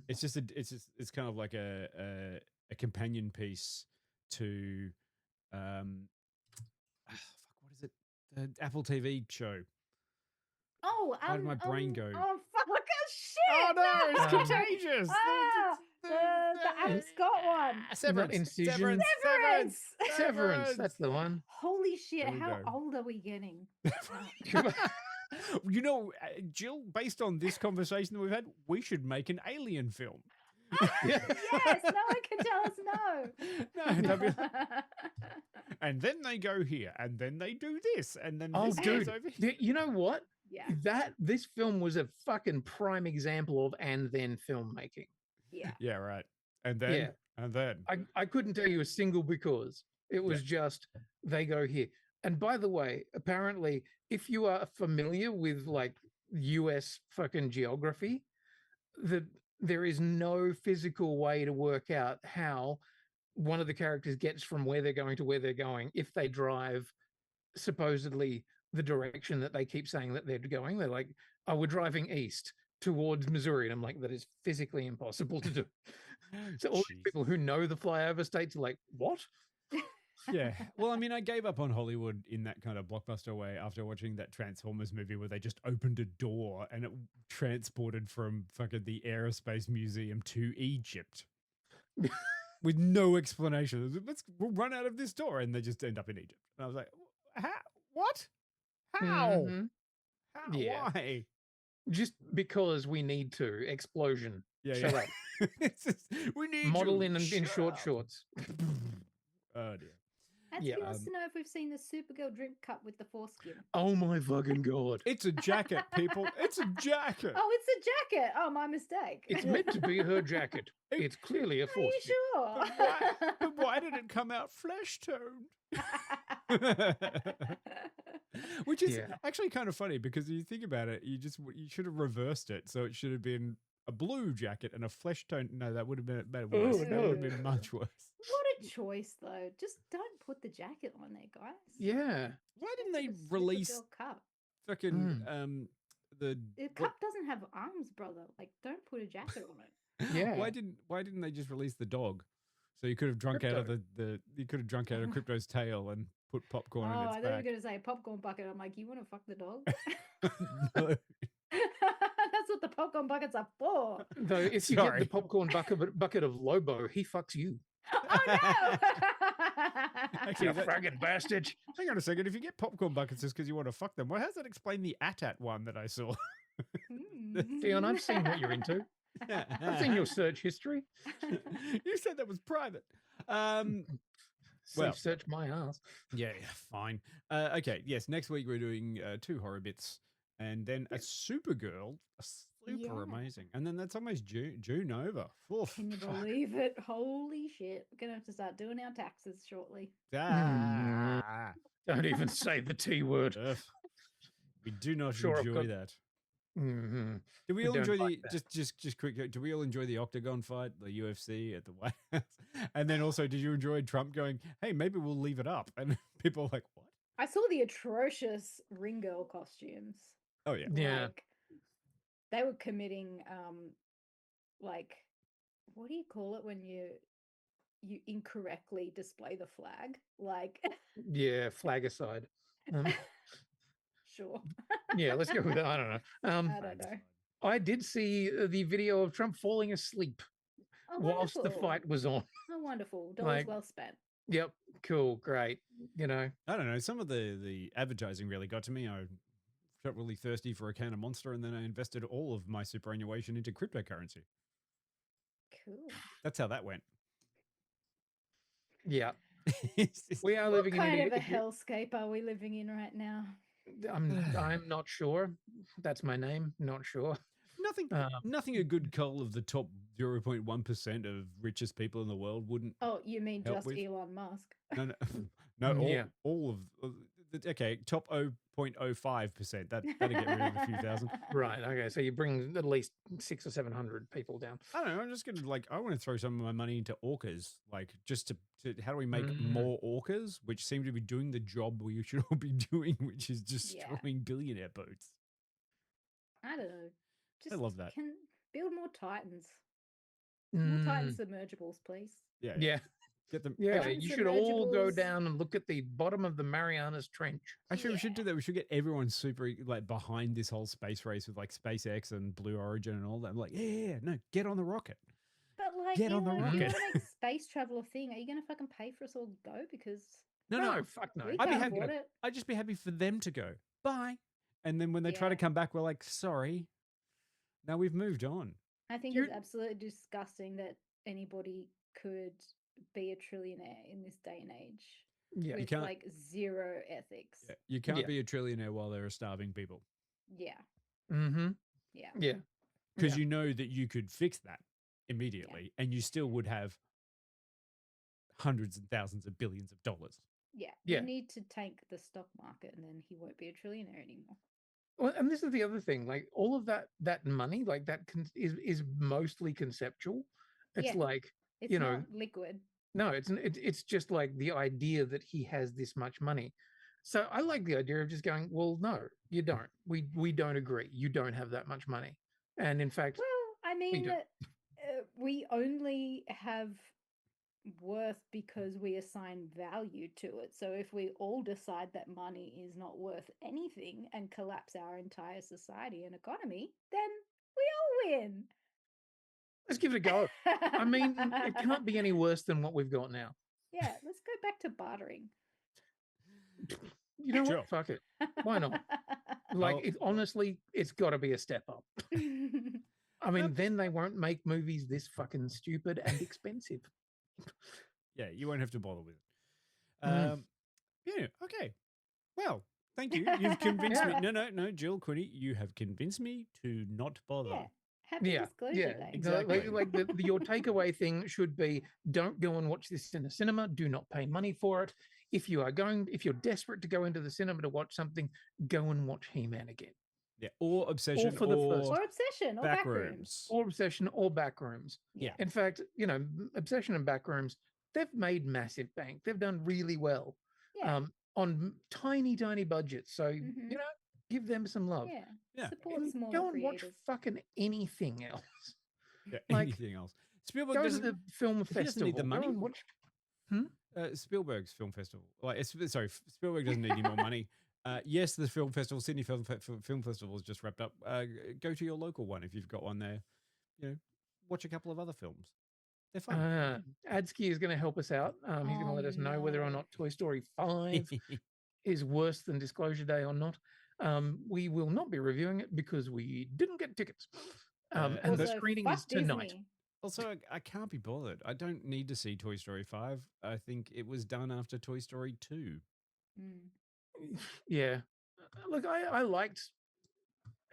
It's kind of like a companion piece to what is it? The Apple TV show. Oh, how did my brain go? Oh fuck! Shit! Oh no, it's contagious. The Adam Scott one. Severance. That's the one. Holy shit! How old are we getting? You know, Jill, based on this conversation that we've had, we should make an Alien film. Yes, no one can tell us no. And then they go here, and then they do this, and then this goes over here. You know what? Yeah. This film was a fucking prime example of and then filmmaking. Yeah. Yeah, right. And then I couldn't tell you a single because it was just they go here. And by the way, apparently, if you are familiar with like US fucking geography, there is no physical way to work out how one of the characters gets from where they're going to where they're going if they drive supposedly the direction that they keep saying that they're going. They're like, oh, we're driving east towards Missouri. And I'm like, that is physically impossible to do. So all these people who know the flyover states are like, what? Yeah. Well, I mean, I gave up on Hollywood in that kind of blockbuster way after watching that Transformers movie where they just opened a door and it transported from fucking the Aerospace Museum to Egypt with no explanation. We'll run out of this door, and they just end up in Egypt. And I was like, how? What? How? How? Yeah. Why? Just because we need to. Explosion. Yeah, Shut up. We need model to in short shorts. Oh dear. He wants to know if we've seen the Supergirl drink cup with the foreskin. Oh my fucking god! It's a jacket, people. It's a jacket. Oh, it's a jacket. Oh, my mistake. It's meant to be her jacket. It's clearly a foreskin. Are you sure? But why did it come out flesh toned? Which is actually kind of funny because you think about it, you should have reversed it. So it should have been a blue jacket and a flesh tone. No, that would have been worse. That would have been much worse. What a choice, though. Just don't put the jacket on there, guys. Yeah. Why didn't they release cup? Fucking The cup doesn't have arms, brother. Like, don't put a jacket on it. Yeah. Why didn't they just release the dog? So you could have drunk out of of Crypto's tail and put popcorn in its I thought you were back. going to say popcorn bucket. I'm like, you want to fuck the dog? No. That's what the popcorn buckets are for. Though, if you get the popcorn bucket of Lobo, he fucks you. Oh no! Actually, you fragging bastard. Hang on a second. If you get popcorn buckets just because you want to fuck them, well, how does that explain the AT-AT one that I saw? Dion, I've seen what you're into. I've seen your search history. You said that was private. Safe search my ass. Yeah, fine. Okay, yes. Next week we're doing 2 horror bits, and then a Supergirl, super amazing, and then that's almost June over. Oof, Can you believe it? Holy shit! We're gonna have to start doing our taxes shortly. Don't even say the T word. We do not enjoy that. Mm-hmm. Do we all enjoy just quick? Do we all enjoy the Octagon fight, the UFC at the White House? And then also, did you enjoy Trump going, "Hey, maybe we'll leave it up"? And people are like, "What?" I saw the atrocious ring girl costumes. Oh yeah, Like, they were committing, like, what do you call it when you incorrectly display the flag? Like, yeah, flagicide. Sure. Yeah, let's go with that. I don't know. I don't know. I did see the video of Trump falling asleep whilst the fight was on. Oh, wonderful. Dollars well spent. Yep. Cool. Great. You know, I don't know. Some of the advertising really got to me. I got really thirsty for a can of Monster, and then I invested all of my superannuation into cryptocurrency. Cool. That's how that went. Yeah. We are living in in kind of a hellscape are we living in right now? I'm not sure. That's my name. Not sure. Nothing a good cull of the top 0.1% of richest people in the world wouldn't. Oh, you mean just with. Elon Musk? No, all of okay, top 0.05%. That'd get rid of a few thousand. Right. Okay. So you bring at least 600 or 700 people down. I don't know. I'm just gonna I want to throw some of my money into orcas, just to how do we make more orcas, which seem to be doing the job we should all be doing, which is destroying billionaire boats. I don't know. I love that. Can build more Titans. More Titan submergibles, please. Yeah. Get them. Yeah, you should all go down and look at the bottom of the Marianas Trench. Actually, we should do that. We should get everyone super behind this whole space race with SpaceX and Blue Origin and all that. I'm like, no, get on the rocket. But get on the rocket. If you want to make space travel a thing, are you going to fucking pay for us all to go? Because no, fuck no. I'd be happy. I'd just be happy for them to go. Bye. And then when they try to come back, we're like, sorry. Now we've moved on. I think it's absolutely disgusting that anybody could be a trillionaire in this day and age. Yeah, with you can't, zero ethics. Yeah, you can't be a trillionaire while there are starving people. Yeah. Mm-hmm. Yeah. Yeah. Because you know that you could fix that immediately, and you still would have hundreds and thousands of billions of dollars. Yeah. You need to tank the stock market, and then he won't be a trillionaire anymore. Well, and this is the other thing. All of that money, is mostly conceptual. It's it's not liquid. No, it's just the idea that he has this much money. So I like the idea of just going, well, no, you don't. We don't agree. You don't have that much money. And in fact, well, I mean, we only have worth because we assign value to it. So if we all decide that money is not worth anything and collapse our entire society and economy, then we all win. Let's give it a go. I mean, it can't be any worse than what we've got now. Yeah, let's go back to bartering. You know what? Fuck it. Why not? Honestly, it's got to be a step up. I mean, then they won't make movies this fucking stupid and expensive. Yeah, you won't have to bother with it. Yeah, okay. Well, thank you. You've convinced me. No, Jill, Quinny, you have convinced me to not bother. Yeah. Happy disclosure day. Exactly. Your takeaway thing should be: don't go and watch this in a cinema. Do not pay money for it. If you're desperate to go into the cinema to watch something, go and watch He-Man again. Yeah, or Obsession, or Obsession, or Backrooms, or Obsession, or Backrooms. Yeah. In fact, Obsession and Backrooms, they've made massive bank. They've done really well. Yeah. On tiny budgets. So give them some love. Yeah. Support smaller go and creators. watch fucking anything else. Yeah, anything else. Spielberg goes to the film festival. Doesn't need the money. Watch... Spielberg's film festival. Spielberg doesn't need any more money. Yes, the film festival, Sydney Film Festival, has just wrapped up. Go to your local one if you've got one there. Watch a couple of other films. They're fun. Adsky is going to help us out. He's going to let us know whether or not Toy Story 5 is worse than Disclosure Day or not. We will not be reviewing it because we didn't get tickets. And the screening is tonight. Disney. Also, I can't be bothered. I don't need to see Toy Story 5. I think it was done after Toy Story 2. Yeah. Look, I liked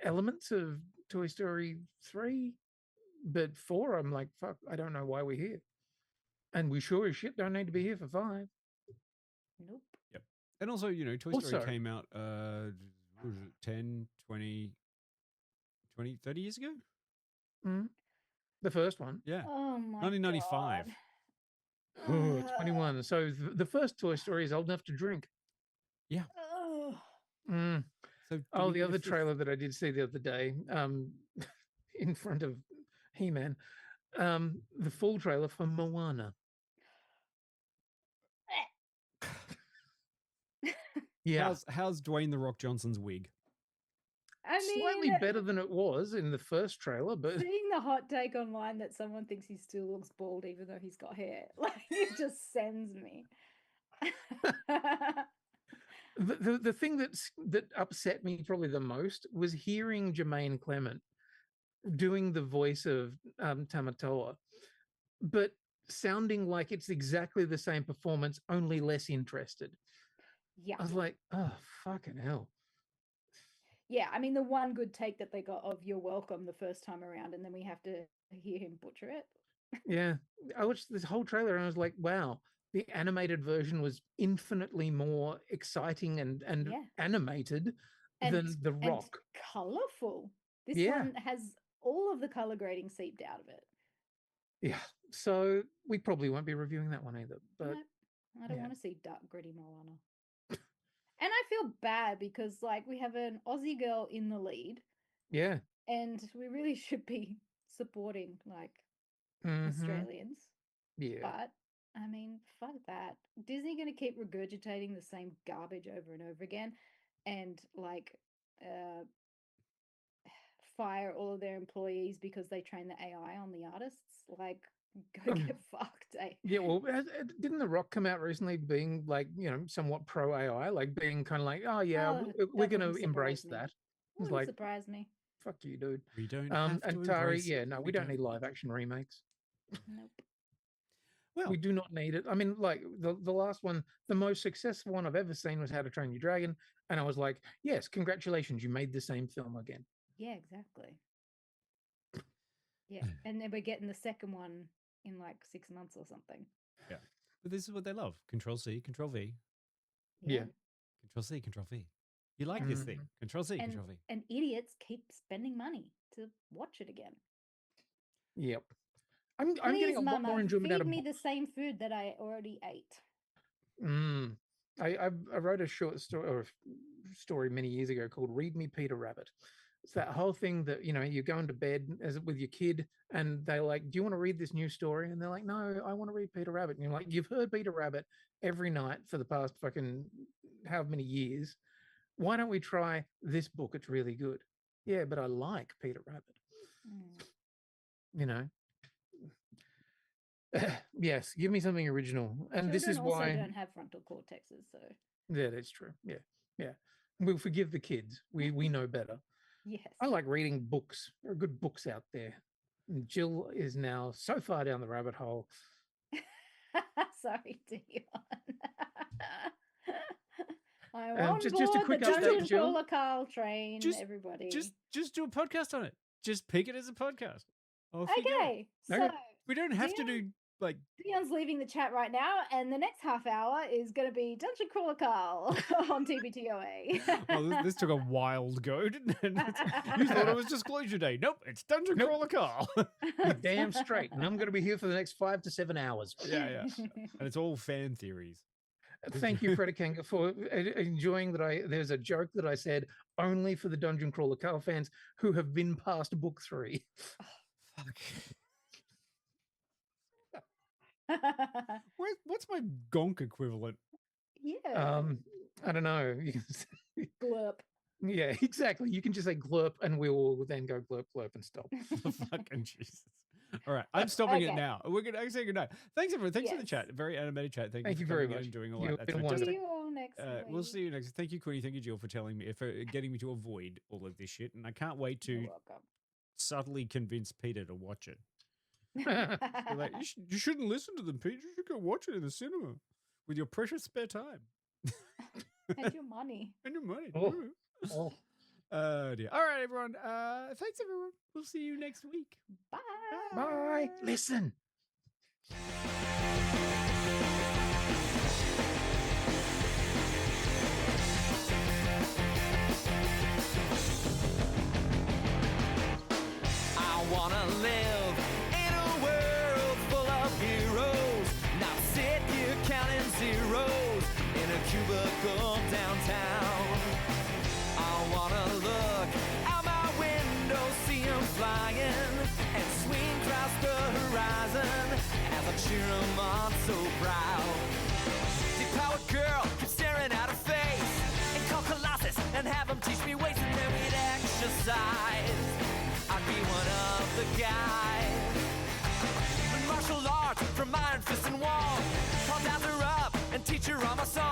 elements of Toy Story 3, but 4, I'm like, fuck, I don't know why we're here. And we sure as shit don't need to be here for 5. Nope. Yep. And also, Toy Story came out, what was it, 10, 20, 20, 30 years ago? The first one. Yeah. Oh my 1995. God. 21. So the first Toy Story is old enough to drink. Yeah. So the other trailer that I did see the other day, in front of He-Man, the full trailer for Moana. Yeah. How's Dwayne The Rock Johnson's wig? I mean, slightly better than it was in the first trailer, but seeing the hot take online that someone thinks he still looks bald even though he's got hair, like it just sends me. the thing that upset me probably the most was hearing Jermaine Clement doing the voice of Tamatoa, but sounding like it's exactly the same performance, only less interested. Yeah. I was like, oh, fucking hell. Yeah, I mean, the one good take that they got of "You're welcome" the first time around, and then we have to hear him butcher it. Yeah, I watched this whole trailer and I was like, wow, the animated version was infinitely more exciting and animated than The Rock. And colourful. This one has all of the colour grading seeped out of it. Yeah, so we probably won't be reviewing that one either. But no, I don't want to see dark, gritty Moana. And I feel bad because, like, we have an Aussie girl in the lead. Yeah. And we really should be supporting, like, Australians. Yeah. But, I mean, fuck that. Disney going to keep regurgitating the same garbage over and over again and, like, fire all of their employees because they train the AI on the artists. Like, go get fucked, eh? Yeah, well, didn't The Rock come out recently being like, somewhat pro AI, like being kind of like, oh yeah, we're going to embrace that. It's like, surprise me. Fuck you, dude. We don't have to and Tari, embrace it. we don't need live action remakes. Nope. Well, we do not need it. I mean, like the last one, the most successful one I've ever seen was How to Train Your Dragon, and I was like, yes, congratulations, you made the same film again. Yeah, exactly. Yeah, and then we're getting the second one in like 6 months or something. Yeah, but this is what they love: Control C, Control V. Yeah. Control C, Control V. You like this thing? Control C, Control V. And idiots keep spending money to watch it again. Yep. I'm getting a lot more enjoyment out of. Feed me the same food that I already ate. I wrote a short story many years ago called "Read Me, Peter Rabbit." It's that whole thing that you go into bed with your kid, and they're like, "Do you want to read this new story?" And they're like, "No, I want to read Peter Rabbit." And you're like, "You've heard Peter Rabbit every night for the past fucking how many years? Why don't we try this book? It's really good." Yeah, but I like Peter Rabbit. Yes, give me something original. And Children this is why also don't have frontal cortexes, so yeah, that's true. Yeah. We'll forgive the kids. We know better. Yes. I like reading books. There are good books out there. And Jill is now so far down the rabbit hole. Sorry, Dion. I'm on just board a quick the update, Dungeon Jill. Crawler Carl train, everybody. Just do a podcast on it. Just pick it as a podcast. Okay, so we don't have to do like. Dion's leaving the chat right now, and the next half hour is going to be Dungeon Crawler Carl on TBTOA. Well, this took a wild go, didn't it? You thought it was Disclosure Day. Nope, it's Dungeon Crawler Carl. You're damn straight. And I'm going to be here for the next 5 to 7 hours. Yeah. And it's all fan theories. Thank you, Predicanga, for enjoying that. There's a joke that I said only for the Dungeon Crawler Carl fans who have been past book 3. Oh, fuck. What's my gonk equivalent? Yeah. I don't know. Glurp. Yeah, exactly. You can just say glurp and we will then go glurp, glurp and stop. Fucking Jesus. All right, I'm stopping it now. We're going to say goodnight. Thanks, everyone. Thanks for the chat. Very animated chat. Thank you for very coming much. and doing all You've that. been That's wonderful. fantastic. See you all next week. We'll see you next. Thank you, Quinny. Thank you, Jill, for getting me to avoid all of this shit. And I can't wait to subtly convince Peter to watch it. Like, you shouldn't listen to them, Peter. You should go watch it in the cinema with your precious spare time. And your money. And your money. Oh. Dear. All right, everyone. Thanks, everyone. We'll see you next week. Bye. Bye. Listen. wanna live in a world full of heroes, not sit here counting zeros in a cubicle downtown. I wanna look out my window, see 'em flying, and swing across the horizon as I cheer 'em on so proud. Deep-powered girl keeps staring at her face, and call Colossus and have him teach me ways, and then we'd exercise. I'd be one of the guys. Martial arts from Iron Fist and Wall, call Dazzler up and teach her all my songs.